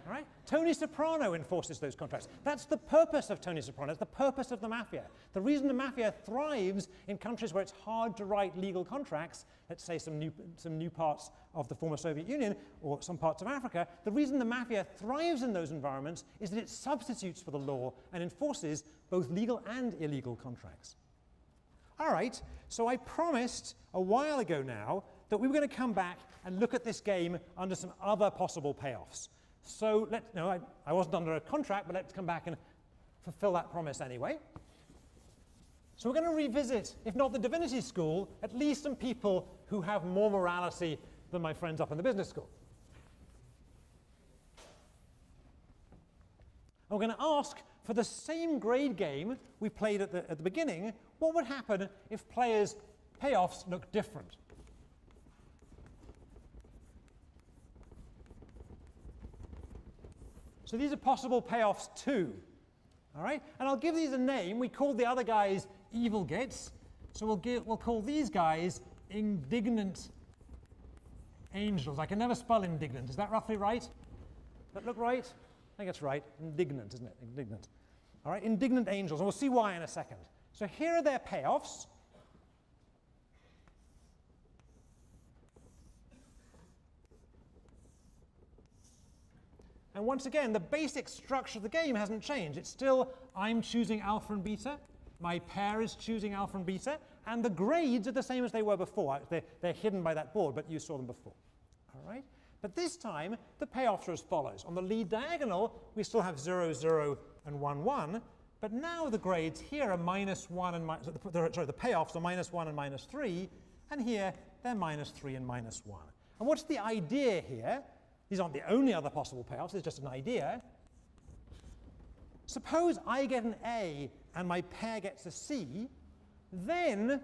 S1: All right? Tony Soprano enforces those contracts. That's the purpose of Tony Soprano. It's the purpose of the mafia. The reason the mafia thrives in countries where it's hard to write legal contracts, let's say some new parts of the former Soviet Union or some parts of Africa, the reason the mafia thrives in those environments is that it substitutes for the law and enforces both legal and illegal contracts. All right, so I promised a while ago now that we were going to come back and look at this game under some other possible payoffs. So I wasn't under a contract, but let's come back and fulfill that promise anyway. So we're going to revisit, if not the Divinity School, at least some people who have more morality than my friends up in the business school. And we're going to ask, for the same grade game we played at the beginning, what would happen if players' payoffs look different? So these are possible payoffs too. All right? And I'll give these a name. We called the other guys evil gits. So we'll call these guys indignant angels. I can never spell indignant. Is that roughly right? Does that look right? I think it's right. Indignant, isn't it? Indignant. All right, indignant angels. And we'll see why in a second. So here are their payoffs. And once again, the basic structure of the game hasn't changed. It's still, I'm choosing alpha and beta, my pair is choosing alpha and beta, and the grades are the same as they were before. They're hidden by that board, but you saw them before. All right? But this time, the payoffs are as follows. On the lead diagonal, we still have 0, 0, and 1, 1. But now the grades here are -1 and the payoffs are -1 and -3. And here, they're -3 and -1. And what's the idea here? These aren't the only other possible payoffs. It's just an idea. Suppose I get an A and my pair gets a C. Then,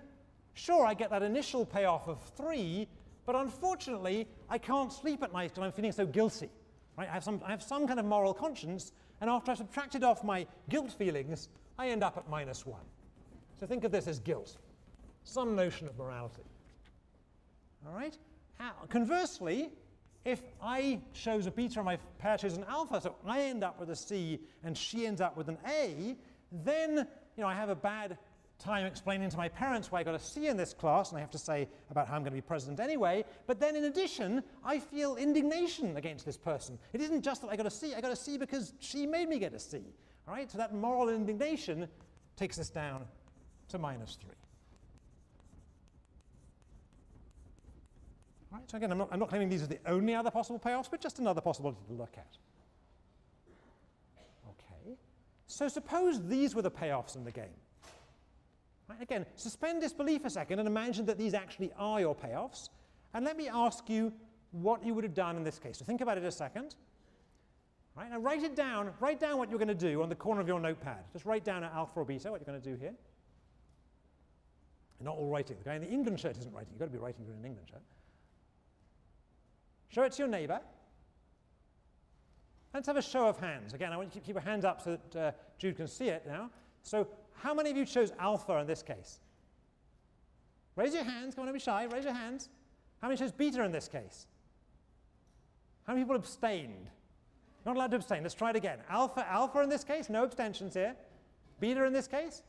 S1: sure, I get that initial payoff of 3. But unfortunately, I can't sleep at night because I'm feeling so guilty. Right? I have some kind of moral conscience, and after I've subtracted off my guilt feelings, I end up at -1. So think of this as guilt, some notion of morality. All right? Conversely, if I chose a beta and my pair chose an alpha, so I end up with a C and she ends up with an A, then I have a bad time explaining to my parents why I got a C in this class, and I have to say about how I'm going to be president anyway. But then in addition, I feel indignation against this person. It isn't just that I got a C because she made me get a C. All right? So that moral indignation takes us down to -3. All right? So again, I'm not claiming these are the only other possible payoffs, but just another possibility to look at. Okay. So suppose these were the payoffs in the game. Right, again, suspend disbelief a second and imagine that these actually are your payoffs. And let me ask you what you would have done in this case. So think about it a second. Right, now write it down. Write down what you're going to do on the corner of your notepad. Just write down at alpha or beta what you're going to do here. You're not all writing. The guy in the England shirt isn't writing. You've got to be writing in an England shirt. Show it to your neighbor. Let's have a show of hands. Again, I want you to keep your hands up so that Jude can see it now. So how many of you chose alpha in this case? Raise your hands. Come on, don't be shy. Raise your hands. How many chose beta in this case? How many people abstained? Not allowed to abstain. Let's try it again. Alpha in this case. No abstentions here. Beta in this case.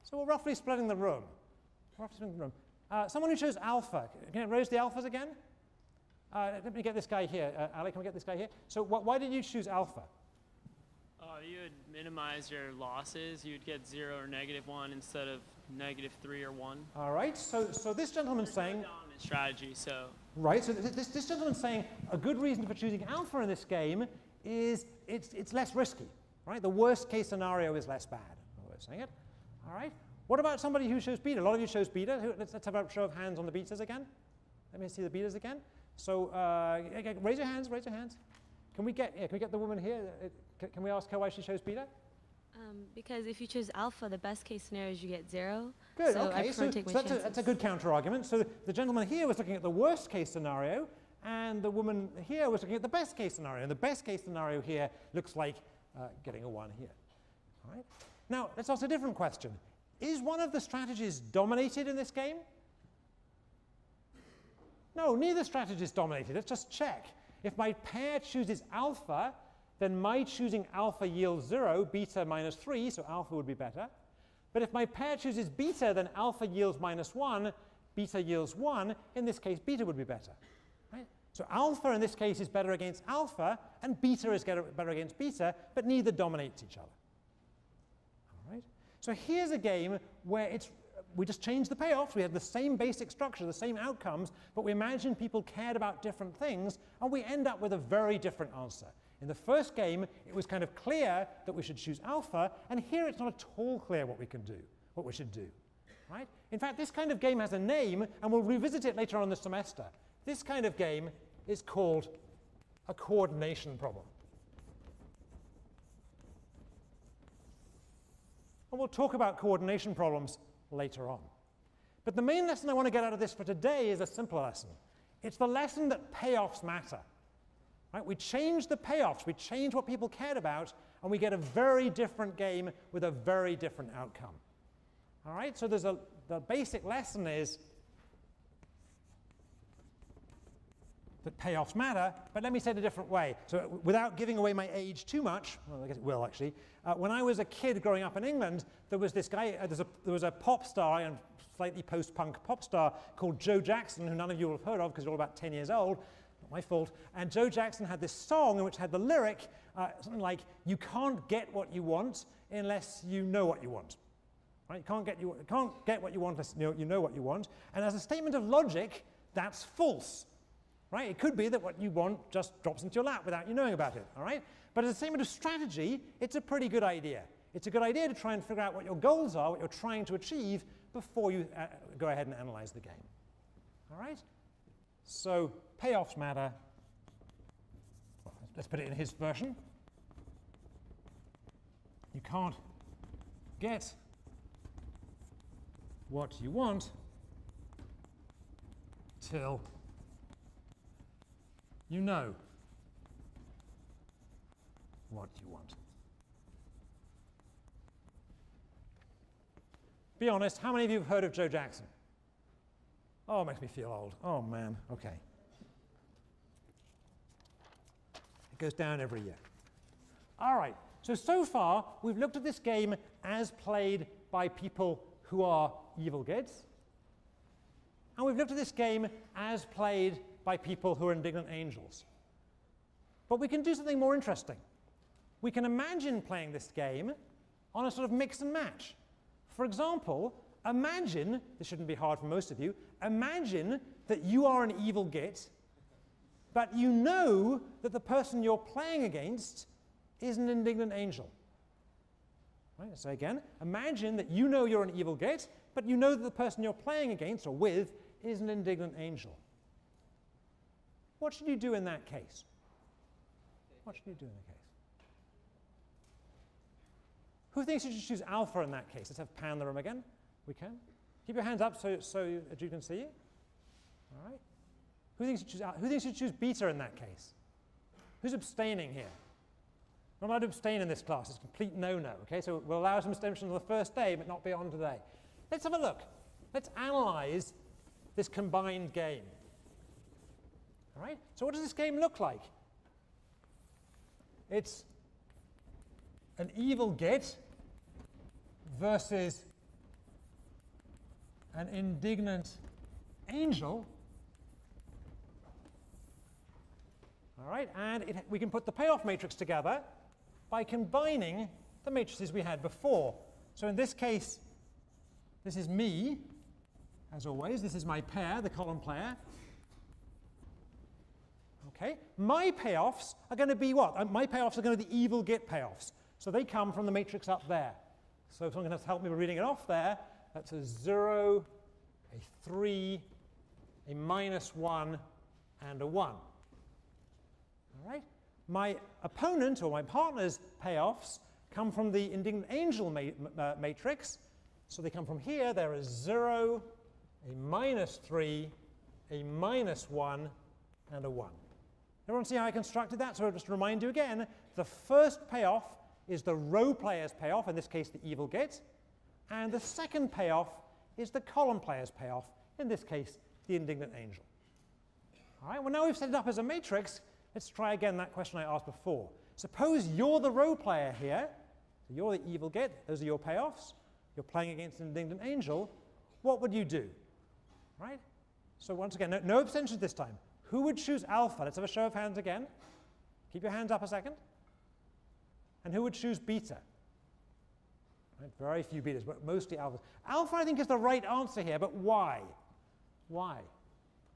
S1: So we're roughly splitting the room. Someone who chose alpha. Can you raise the alphas again? Let me get this guy here. Ali, can we get this guy here? So why did you choose alpha?
S10: You would minimize your losses. You'd get 0 or -1 instead of -3 or 1.
S1: All right. So this gentleman's saying.
S10: Dominant strategy. So.
S1: Right. So this gentleman's saying a good reason for choosing alpha in this game is it's less risky. Right. The worst case scenario is less bad. We're saying it. All right. What about somebody who chose beta? A lot of you chose beta. Let's have a show of hands on the betas again. Let me see the betas again. So raise your hands. Raise your hands. Can we get the woman here? Can we ask her why she chose beta?
S14: Because if you choose alpha, the best case scenario is you get 0.
S1: Good.
S14: So
S1: okay. So that's a good counter argument. So the gentleman here was looking at the worst case scenario, and the woman here was looking at the best case scenario. And the best case scenario here looks like getting a 1 here. All right. Now let's ask a different question. Is one of the strategies dominated in this game? No, neither strategy is dominated. Let's just check. If my pair chooses alpha, then my choosing alpha yields 0, beta -3, so alpha would be better. But if my pair chooses beta, then alpha yields -1, beta yields 1. In this case, beta would be better. Right? So alpha in this case is better against alpha, and beta is better against beta, but neither dominates each other. All right? So here's a game where we just changed the payoffs. We had the same basic structure, the same outcomes, but we imagined people cared about different things, and we end up with a very different answer. In the first game, it was kind of clear that we should choose alpha, and here it's not at all clear what we should do. Right? In fact, this kind of game has a name, and we'll revisit it later on in the semester. This kind of game is called a coordination problem. And we'll talk about coordination problems later on. But the main lesson I want to get out of this for today is a simpler lesson. It's the lesson that payoffs matter. Right? We change the payoffs, we change what people cared about, and we get a very different game with a very different outcome. All right, so the basic lesson is that payoffs matter, but let me say it a different way. So without giving away my age too much, well, I guess it will actually, when I was a kid growing up in England, there was this guy, there was a pop star, and slightly post-punk pop star called Joe Jackson, who none of you will have heard of because you're all about 10 years old. Not my fault. And Joe Jackson had this song which had the lyric, something like, "You can't get what you want unless you know what you want." Right? You can't get what you want unless you know what you want. And as a statement of logic, that's false. Right? It could be that what you want just drops into your lap without you knowing about it. All right? But as a statement of strategy, it's a pretty good idea. It's a good idea to try and figure out what your goals are, what you're trying to achieve, before you go ahead and analyze the game. All right? So payoffs matter. Well, let's put it in his version. You can't get what you want till you know what you want. Be honest, how many of you have heard of Joe Jackson? Oh, it makes me feel old. Oh, man. Okay. It goes down every year. All right. So far, we've looked at this game as played by people who are evil kids. And we've looked at this game as played by people who are indignant angels. But we can do something more interesting. We can imagine playing this game on a sort of mix and match. For example, imagine, this shouldn't be hard for most of you, imagine that you are an evil git, but you know that the person you're playing against is an indignant angel. Right? So again, imagine that you know you're an evil git, but you know that the person you're playing against or with is an indignant angel. What should you do in that case? What should you do in that case? Who thinks you should choose alpha in that case? Let's have Pan in the room again. We can. Keep your hands up so that you can see. All right. Who thinks you choose beta in that case? Who's abstaining here? We're not allowed to abstain in this class. It's a complete no-no. Okay, so we'll allow some abstention on the first day, but not beyond today. Let's have a look. Let's analyze this combined game. All right. So what does this game look like? It's an evil git versus an indignant angel. All right, and we can put the payoff matrix together by combining the matrices we had before. So in this case, this is me, as always. This is my pair, the column player. Okay, my payoffs are going to be what? My payoffs are going to be the evil git payoffs. So they come from the matrix up there. So if someone has to help me with reading it off there, that's a 0, a 3, a -1, and a 1. All right? My opponent or my partner's payoffs come from the indignant angel matrix. So they come from here. There is 0, a -3, a -1, and a 1. Everyone see how I constructed that? So just to remind you again, the first payoff is the row player's payoff, in this case the evil git. And the second payoff is the column player's payoff, in this case the indignant angel. All right, well now we've set it up as a matrix, let's try again that question I asked before. Suppose you're the row player here, so you're the evil git, those are your payoffs, you're playing against an indignant angel, what would you do? Right? So once again, no abstentions this time. Who would choose alpha? Let's have a show of hands again. Keep your hands up a second. And who would choose beta? Right, very few betas, but mostly alphas. Alpha, I think, is the right answer here, but why? Why?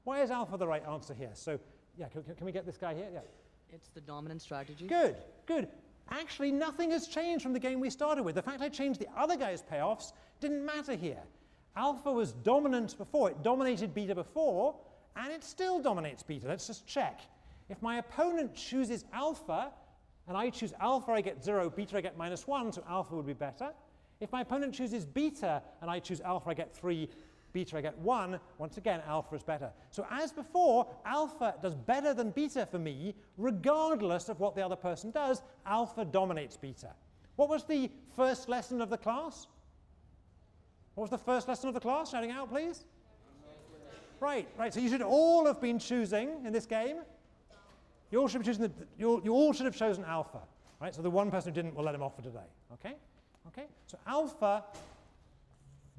S1: Why is alpha the right answer here? So, yeah, can we get this guy here? Yeah.
S15: It's the dominant strategy.
S1: Good, good. Actually, nothing has changed from the game we started with. The fact I changed the other guy's payoffs didn't matter here. Alpha was dominant before. It dominated beta before, and it still dominates beta. Let's just check. If my opponent chooses alpha, and I choose alpha, I get 0, beta, I get -1, so alpha would be better. If my opponent chooses beta, and I choose alpha, I get 3, beta, I get 1, once again, alpha is better. So as before, alpha does better than beta for me, regardless of what the other person does. Alpha dominates beta. What was the first lesson of the class? What was the first lesson of the class? Shouting out, please. Right, right. So you should all have been choosing in this game. You all should be choosing you all should have chosen alpha, right? So the one person who didn't, we'll let him off for today. Okay, okay. So alpha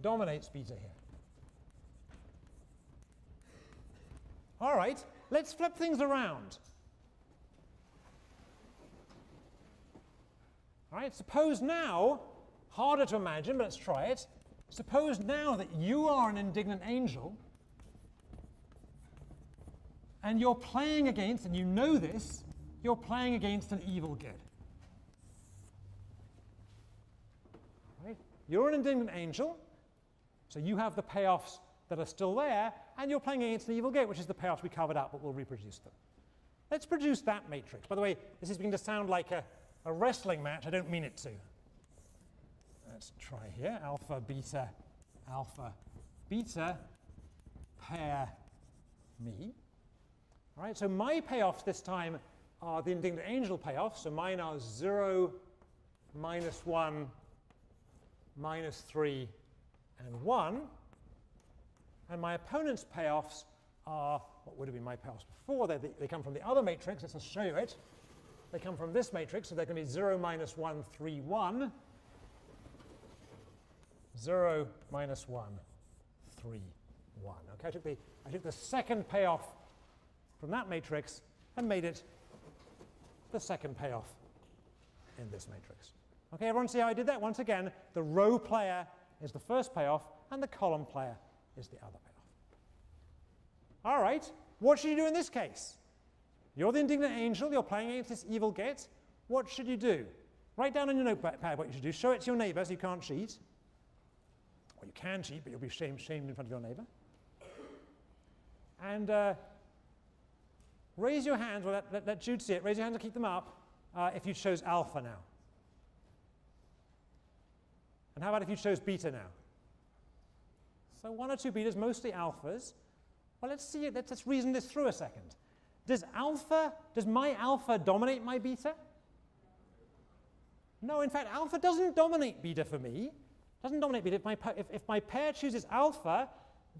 S1: dominates beta here. All right. Let's flip things around. All right. Suppose now, harder to imagine, but let's try it. Suppose now that you are an indignant angel. And you're playing against, and you know this, you're playing against an evil git. Right? You're an indignant angel, so you have the payoffs that are still there, and you're playing against an evil git, which is the payoffs we covered up, but we'll reproduce them. Let's produce that matrix. By the way, this is beginning to sound like a wrestling match. I don't mean it to. Let's try here. Alpha, beta, pair me. All right, so my payoffs this time are the indignant angel payoffs. So mine are 0, -1, -3, and 1. And my opponent's payoffs are, what would have been my payoffs before? They come from the other matrix. Let's just show you it. They come from this matrix, so they're going to be 0, -1, 3, 1. 0, -1, 3, 1. Okay, I took the second payoff from that matrix and made it the second payoff in this matrix. Okay, everyone see how I did that? Once again, the row player is the first payoff, and the column player is the other payoff. All right, what should you do in this case? You're the indignant angel, you're playing against this evil git. What should you do? Write down on your notepad what you should do. Show it to your neighbor so you can't cheat. Well, you can cheat, but you'll be shamed in front of your neighbor. And raise your hands, well, let Jude see it. Raise your hands and keep them up if you chose alpha now. And how about if you chose beta now? So 1 or 2 betas, mostly alphas. Well, let's see it. Let's reason this through a second. Does my alpha dominate my beta? No, in fact, alpha doesn't dominate beta for me. Doesn't dominate beta. If my pair chooses alpha,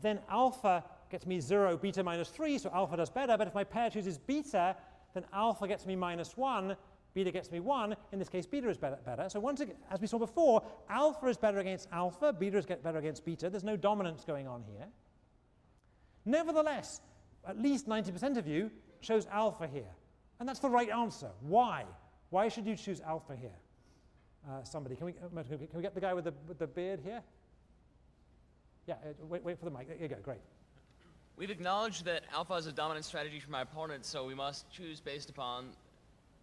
S1: then alpha gets me 0, beta minus 3, so alpha does better. But if my pair chooses beta, then alpha gets me minus 1, beta gets me 1. In this case, beta is better. So once again, as we saw before, alpha is better against alpha, beta is better against beta. There's no dominance going on here. Nevertheless, at least 90% of you chose alpha here. And that's the right answer. Why? Why should you choose alpha here? Somebody, can we get the guy with the beard here? Yeah, wait for the mic. There you go, great.
S16: We've acknowledged that alpha is a dominant strategy for my opponent, so we must choose based upon,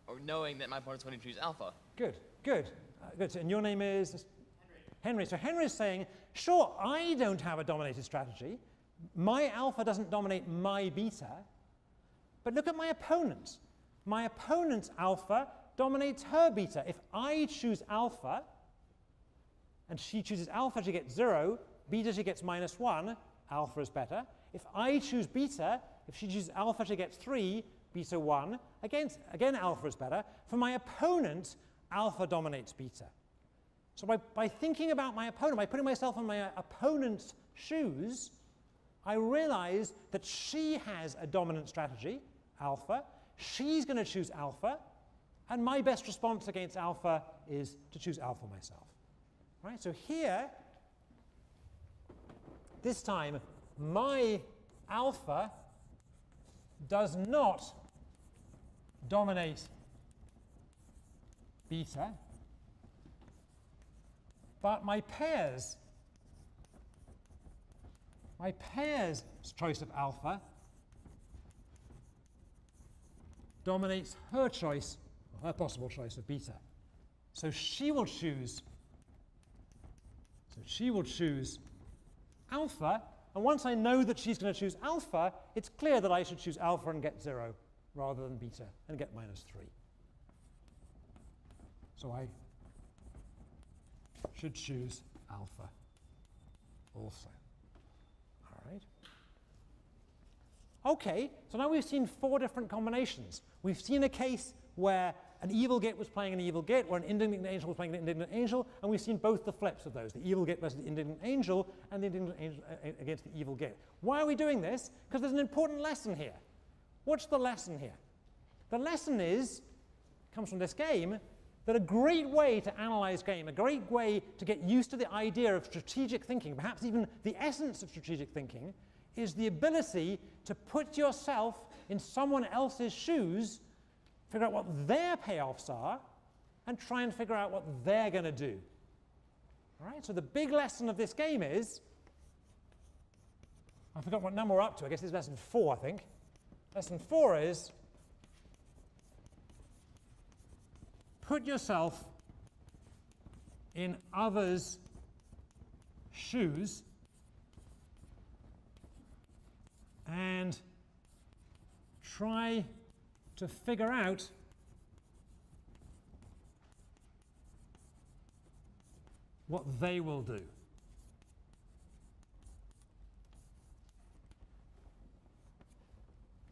S16: or knowing that my opponent's going to choose alpha.
S1: Good, good, good. And your name is? Henry. So Henry is saying, sure, I don't have a dominated strategy. My alpha doesn't dominate my beta. But look at my opponent. My opponent's alpha dominates her beta. If I choose alpha, and she chooses alpha, she gets 0. Beta, she gets minus 1. Alpha is better. If I choose beta, if she chooses alpha, she gets 3. Beta 1. Again, alpha is better. For my opponent, alpha dominates beta. So by thinking about my opponent, by putting myself on my opponent's shoes, I realize that she has a dominant strategy, alpha. She's going to choose alpha. And my best response against alpha is to choose alpha myself. Right? So here, this time, my alpha does not dominate beta, but my pair's choice of alpha dominates her choice, or her possible choice of beta. So she will choose alpha, and once I know that she's going to choose alpha, it's clear that I should choose alpha and get 0 rather than beta and get minus 3. So I should choose alpha also. All right. Okay, so now we've seen 4 different combinations. We've seen a case where an evil git was playing an evil git, or an indignant angel was playing an indignant angel, and we've seen both the flips of those, the evil git versus the indignant angel, and the indignant angel against the evil git. Why are we doing this? Because there's an important lesson here. What's the lesson here? The lesson comes from this game, that a great way to analyze game, a great way to get used to the idea of strategic thinking, perhaps even the essence of strategic thinking, is the ability to put yourself in someone else's shoes, figure out what their payoffs are, and try and figure out what they're going to do. All right, so the big lesson of this game is, I forgot what number we're up to. I guess it's lesson 4, I think. Lesson 4 is, put yourself in others' shoes and try to figure out what they will do.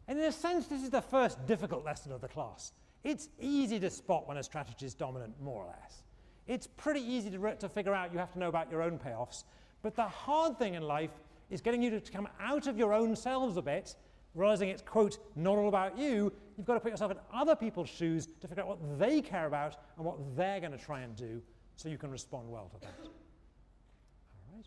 S1: And in a sense, this is the first difficult lesson of the class. It's easy to spot when a strategy is dominant, more or less. It's pretty easy to figure out. You have to know about your own payoffs. But the hard thing in life is getting you to come out of your own selves a bit, realizing it's, quote, not all about you. You've got to put yourself in other people's shoes to figure out what they care about and what they're going to try and do so you can respond well to that. All right.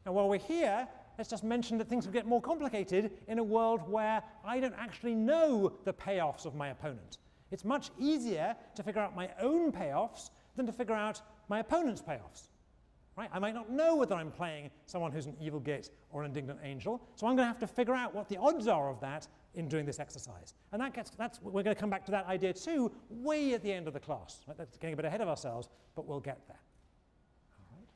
S1: Now, while we're here, let's just mention that things will get more complicated in a world where I don't actually know the payoffs of my opponent. It's much easier to figure out my own payoffs than to figure out my opponent's payoffs. Right? I might not know whether I'm playing someone who's an evil git or an indignant angel, so I'm going to have to figure out what the odds are of that in doing this exercise. And we're going to come back to that idea too, way at the end of the class. Right? That's getting a bit ahead of ourselves, but we'll get there. All right.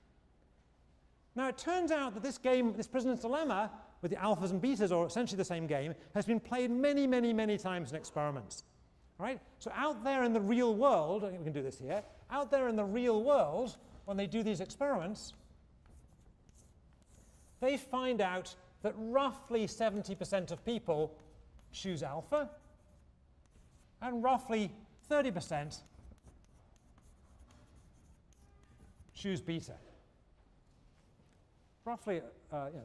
S1: Now it turns out that this game, this prisoner's dilemma, with the alphas and betas, or essentially the same game, has been played many, many, many times in experiments. All right? So out there in the real world, I think we can do this here, out there in the real world, when they do these experiments, they find out that roughly 70% of people choose alpha, and roughly 30% choose beta. Roughly,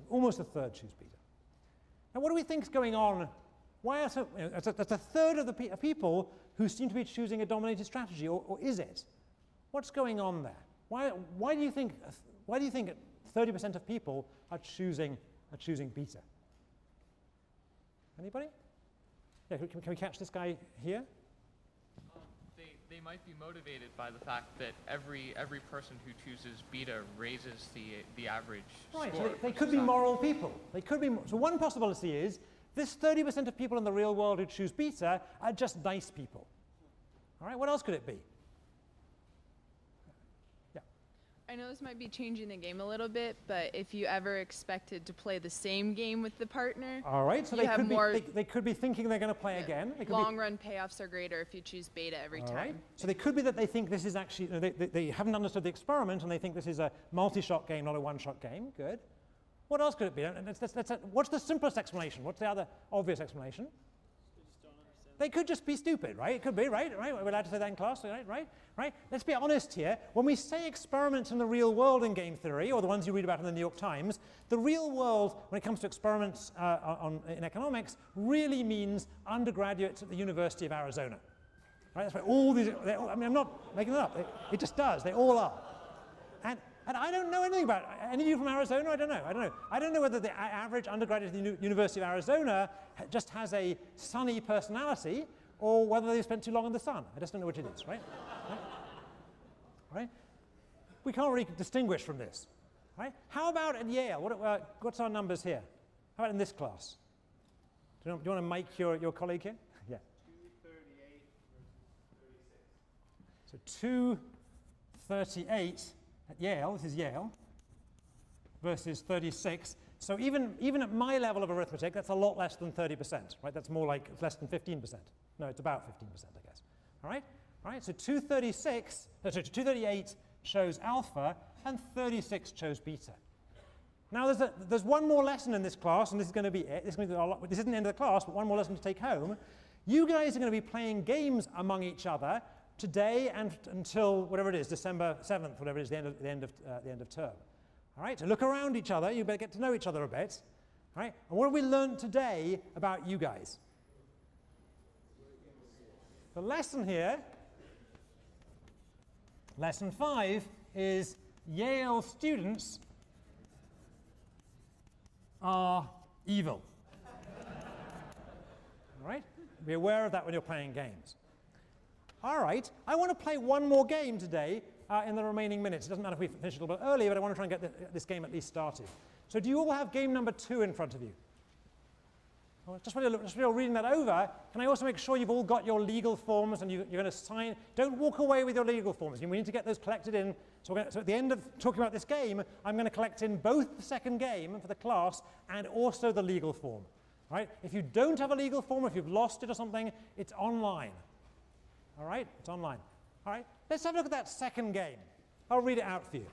S1: almost a third choose beta. Now, what do we think is going on? Why are that's a third of the people who seem to be choosing a dominated strategy, or is it? What's going on there? Why do you think 30% of people are choosing beta? Anybody? Yeah, can we catch this guy here?
S17: They might be motivated by the fact that every person who chooses beta raises the average
S1: right,
S17: score.
S1: So they could be moral people. They could be. So one possibility is this 30% of people in the real world who choose beta are just nice people. All right, what else could it be?
S11: I know this might be changing the game a little bit, but if you ever expected to play the same game with the partner,
S1: all right, so they could be thinking they're going to play again.
S11: Long-run payoffs are greater if you choose beta every time.
S1: Right. So they could be that they think this is actually, they haven't understood the experiment and they think this is a multi-shot game, not a one-shot game. Good. What else could it be? What's the simplest explanation? What's the other obvious explanation? They could just be stupid, right? It could be, right? We're allowed to say that in class, right? Let's be honest here. When we say experiments in the real world in game theory, or the ones you read about in the New York Times, the real world, when it comes to experiments in economics, really means undergraduates at the University of Arizona. Right? That's why all these, I'm not making it up. It just does. They all are. And I don't know anything about it. Any of you from Arizona? I don't know. I don't know whether the average undergraduate at the University of Arizona just has a sunny personality or whether they've spent too long in the sun. I just don't know which it is, right? Right? We can't really distinguish from this. Right? How about at Yale? What's our numbers here? How about in this class? Do you want to mic your colleague here? Yeah.
S9: 238 versus 36.
S1: So 238 at Yale, this is Yale, versus 36. So even at my level of arithmetic, that's a lot less than 30%, right? That's more like less than 15%. No, it's about 15%, I guess. All right? All right, so 238 chose alpha, and 36 chose beta. Now, there's one more lesson in this class, and this is going to be it. This isn't the end of the class, but one more lesson to take home. You guys are going to be playing games among each other today and until whatever it is, December 7th, whatever it is, the end of term. All right, so look around each other. You better get to know each other a bit. All right, and what have we learned today about you guys? The lesson here, lesson 5, is Yale students are evil. All right, be aware of that when you're playing games. All right, I want to play one more game today in the remaining minutes. It doesn't matter if we finish a little bit early, but I want to try and get this game at least started. So do you all have game number 2 in front of you? Well, just while you're reading that over, can I also make sure you've all got your legal forms and you're going to sign? Don't walk away with your legal forms. We need to get those collected in. So at the end of talking about this game, I'm going to collect in both the second game for the class and also the legal form. Right? If you don't have a legal form, if you've lost it or something, it's online. All right, it's online. All right, let's have a look at that second game. I'll read it out for you.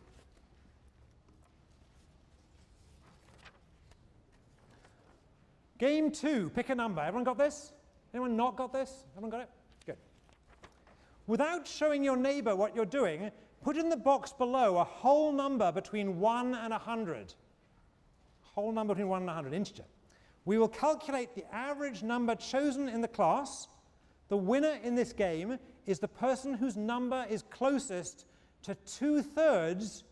S1: Game 2, pick a number. Everyone got this? Anyone not got this? Everyone got it? Good. Without showing your neighbor what you're doing, put in the box below a whole number between 1 and 100. Whole number between 1 and 100, integer. We will calculate the average number chosen in the class. The winner in this game is the person whose number is closest to 2/3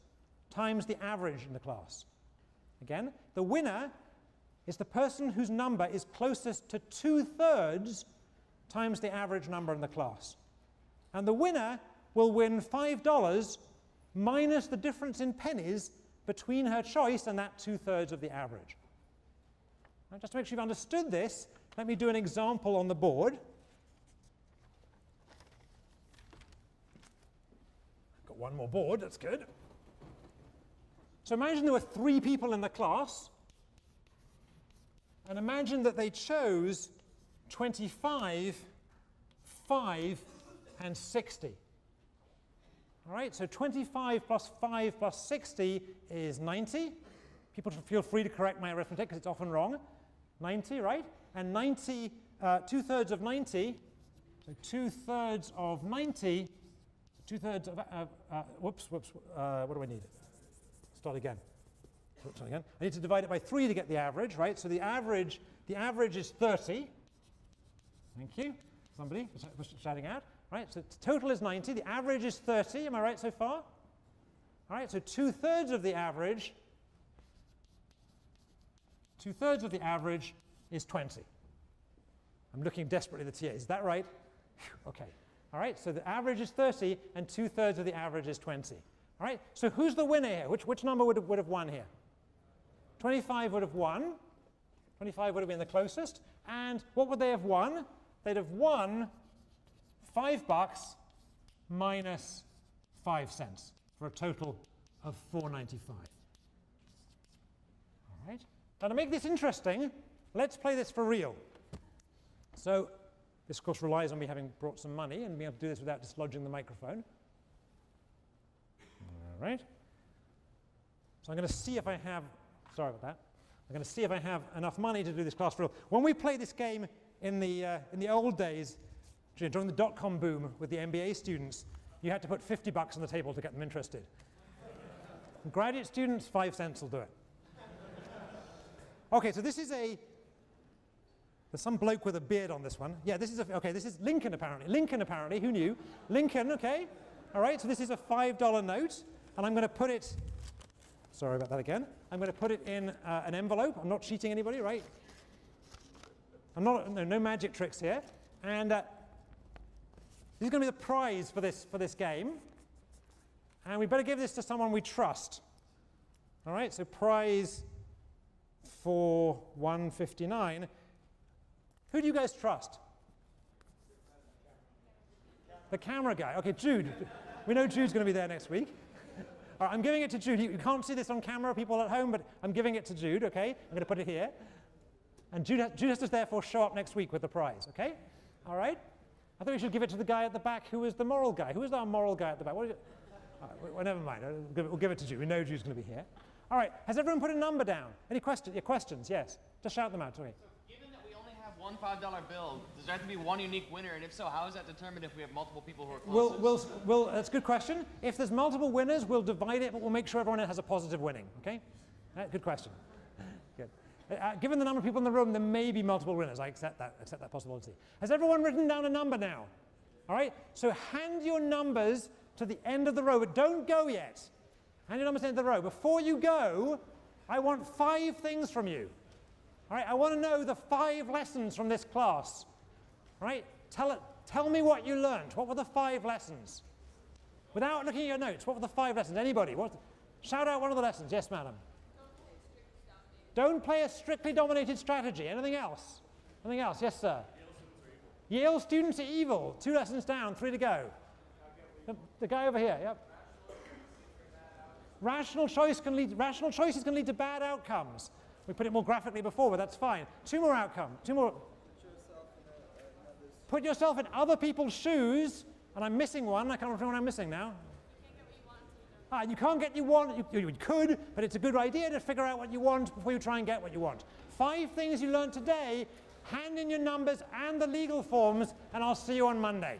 S1: times the average in the class. Again, the winner is the person whose number is closest to 2/3 times the average number in the class. And the winner will win $5 minus the difference in pennies between her choice and that 2/3 of the average. Now, just to make sure you've understood this, let me do an example on the board. Got one more board, that's good. So imagine there were 3 people in the class, and imagine that they chose 25, 5, and 60. All right, so 25 plus 5 plus 60 is 90. People should feel free to correct my arithmetic because it's often wrong. 90, right? And 90, 2/3 of 90, so 2/3 of 90, 2/3 of, whoops, what do I need? Start again. Start again. I need to divide it by 3 to get the average, right? So the average is 30. Thank you. Somebody was shouting out. Right, so the total is 90. The average is 30. Am I right so far? All right, so 2/3 of the average, 2/3 of the average is 20. I'm looking desperately at the TA. Is that right? Okay. All right, so the average is 30, and 2/3 of the average is 20. All right, so who's the winner here? Which number would have won here? 25 would have won. 25 would have been the closest. And what would they have won? They'd have won $5 minus 5 cents for a total of $4.95. All right. Now to make this interesting, let's play this for real. So this, of course, relies on me having brought some money and being able to do this without dislodging the microphone. All right. So I'm going to see if I have, sorry about that. I'm going to see if I have enough money to do this class for real. When we played this game in the old days, during the dot-com boom with the MBA students, you had to put $50 on the table to get them interested. Graduate students, 5 cents will do it. Okay, so this is there's some bloke with a beard on this one. Yeah, this is Lincoln apparently. Lincoln apparently, who knew? Lincoln, okay. All right, so this is a $5 note, and I'm going to put it, sorry about that again. I'm going to put it in an envelope. I'm not cheating anybody, right? No magic tricks here. And this is going to be the prize for this game. And we better give this to someone we trust. All right, so prize for 159. Who do you guys trust? The camera guy. Okay, Jude. We know Jude's going to be there next week. All right, I'm giving it to Jude. You can't see this on camera, people at home, but I'm giving it to Jude, okay? I'm going to put it here. And Jude has to therefore show up next week with the prize, okay? All right? I think we should give it to the guy at the back who is the moral guy. Who is our moral guy at the back? What is it? Well, never mind. We'll give it to Jude. We know Jude's going to be here. All right. Has everyone put a number down? Any questions? Yes. Just shout them out to me.
S16: So given that we only have one $5 bill, does there have to be one unique winner? And if so, how is that determined if we have multiple people who are closest?
S1: That's a good question. If there's multiple winners, we'll divide it, but we'll make sure everyone has a positive winning. Okay? Good question. Good. Given the number of people in the room, there may be multiple winners. I accept that possibility. Has everyone written down a number now? All right? So hand your numbers to the end of the row, but don't go yet. Hand your numbers to the end of the row. Before you go, I want 5 things from you. All right? I want to know the 5 lessons from this class. All right? Tell me what you learned. What were the 5 lessons? Without looking at your notes, what were the 5 lessons? Anybody? Shout out one of the lessons. Yes, madam. Don't play a strictly dominated strategy. Anything else? Anything else? Yes, sir. Yale students are evil. 2 lessons down, 3 to go. The guy over here. Yep. Rational choices can lead to bad outcomes. We put it more graphically before, but that's fine. 2 more outcomes. 2 more. Put yourself in other people's shoes. And I'm missing one. I can't remember what I'm missing now. You can't get what you want. You could, but it's a good idea to figure out what you want before you try and get what you want. 5 things you learned today. Hand in your numbers and the legal forms, and I'll see you on Monday.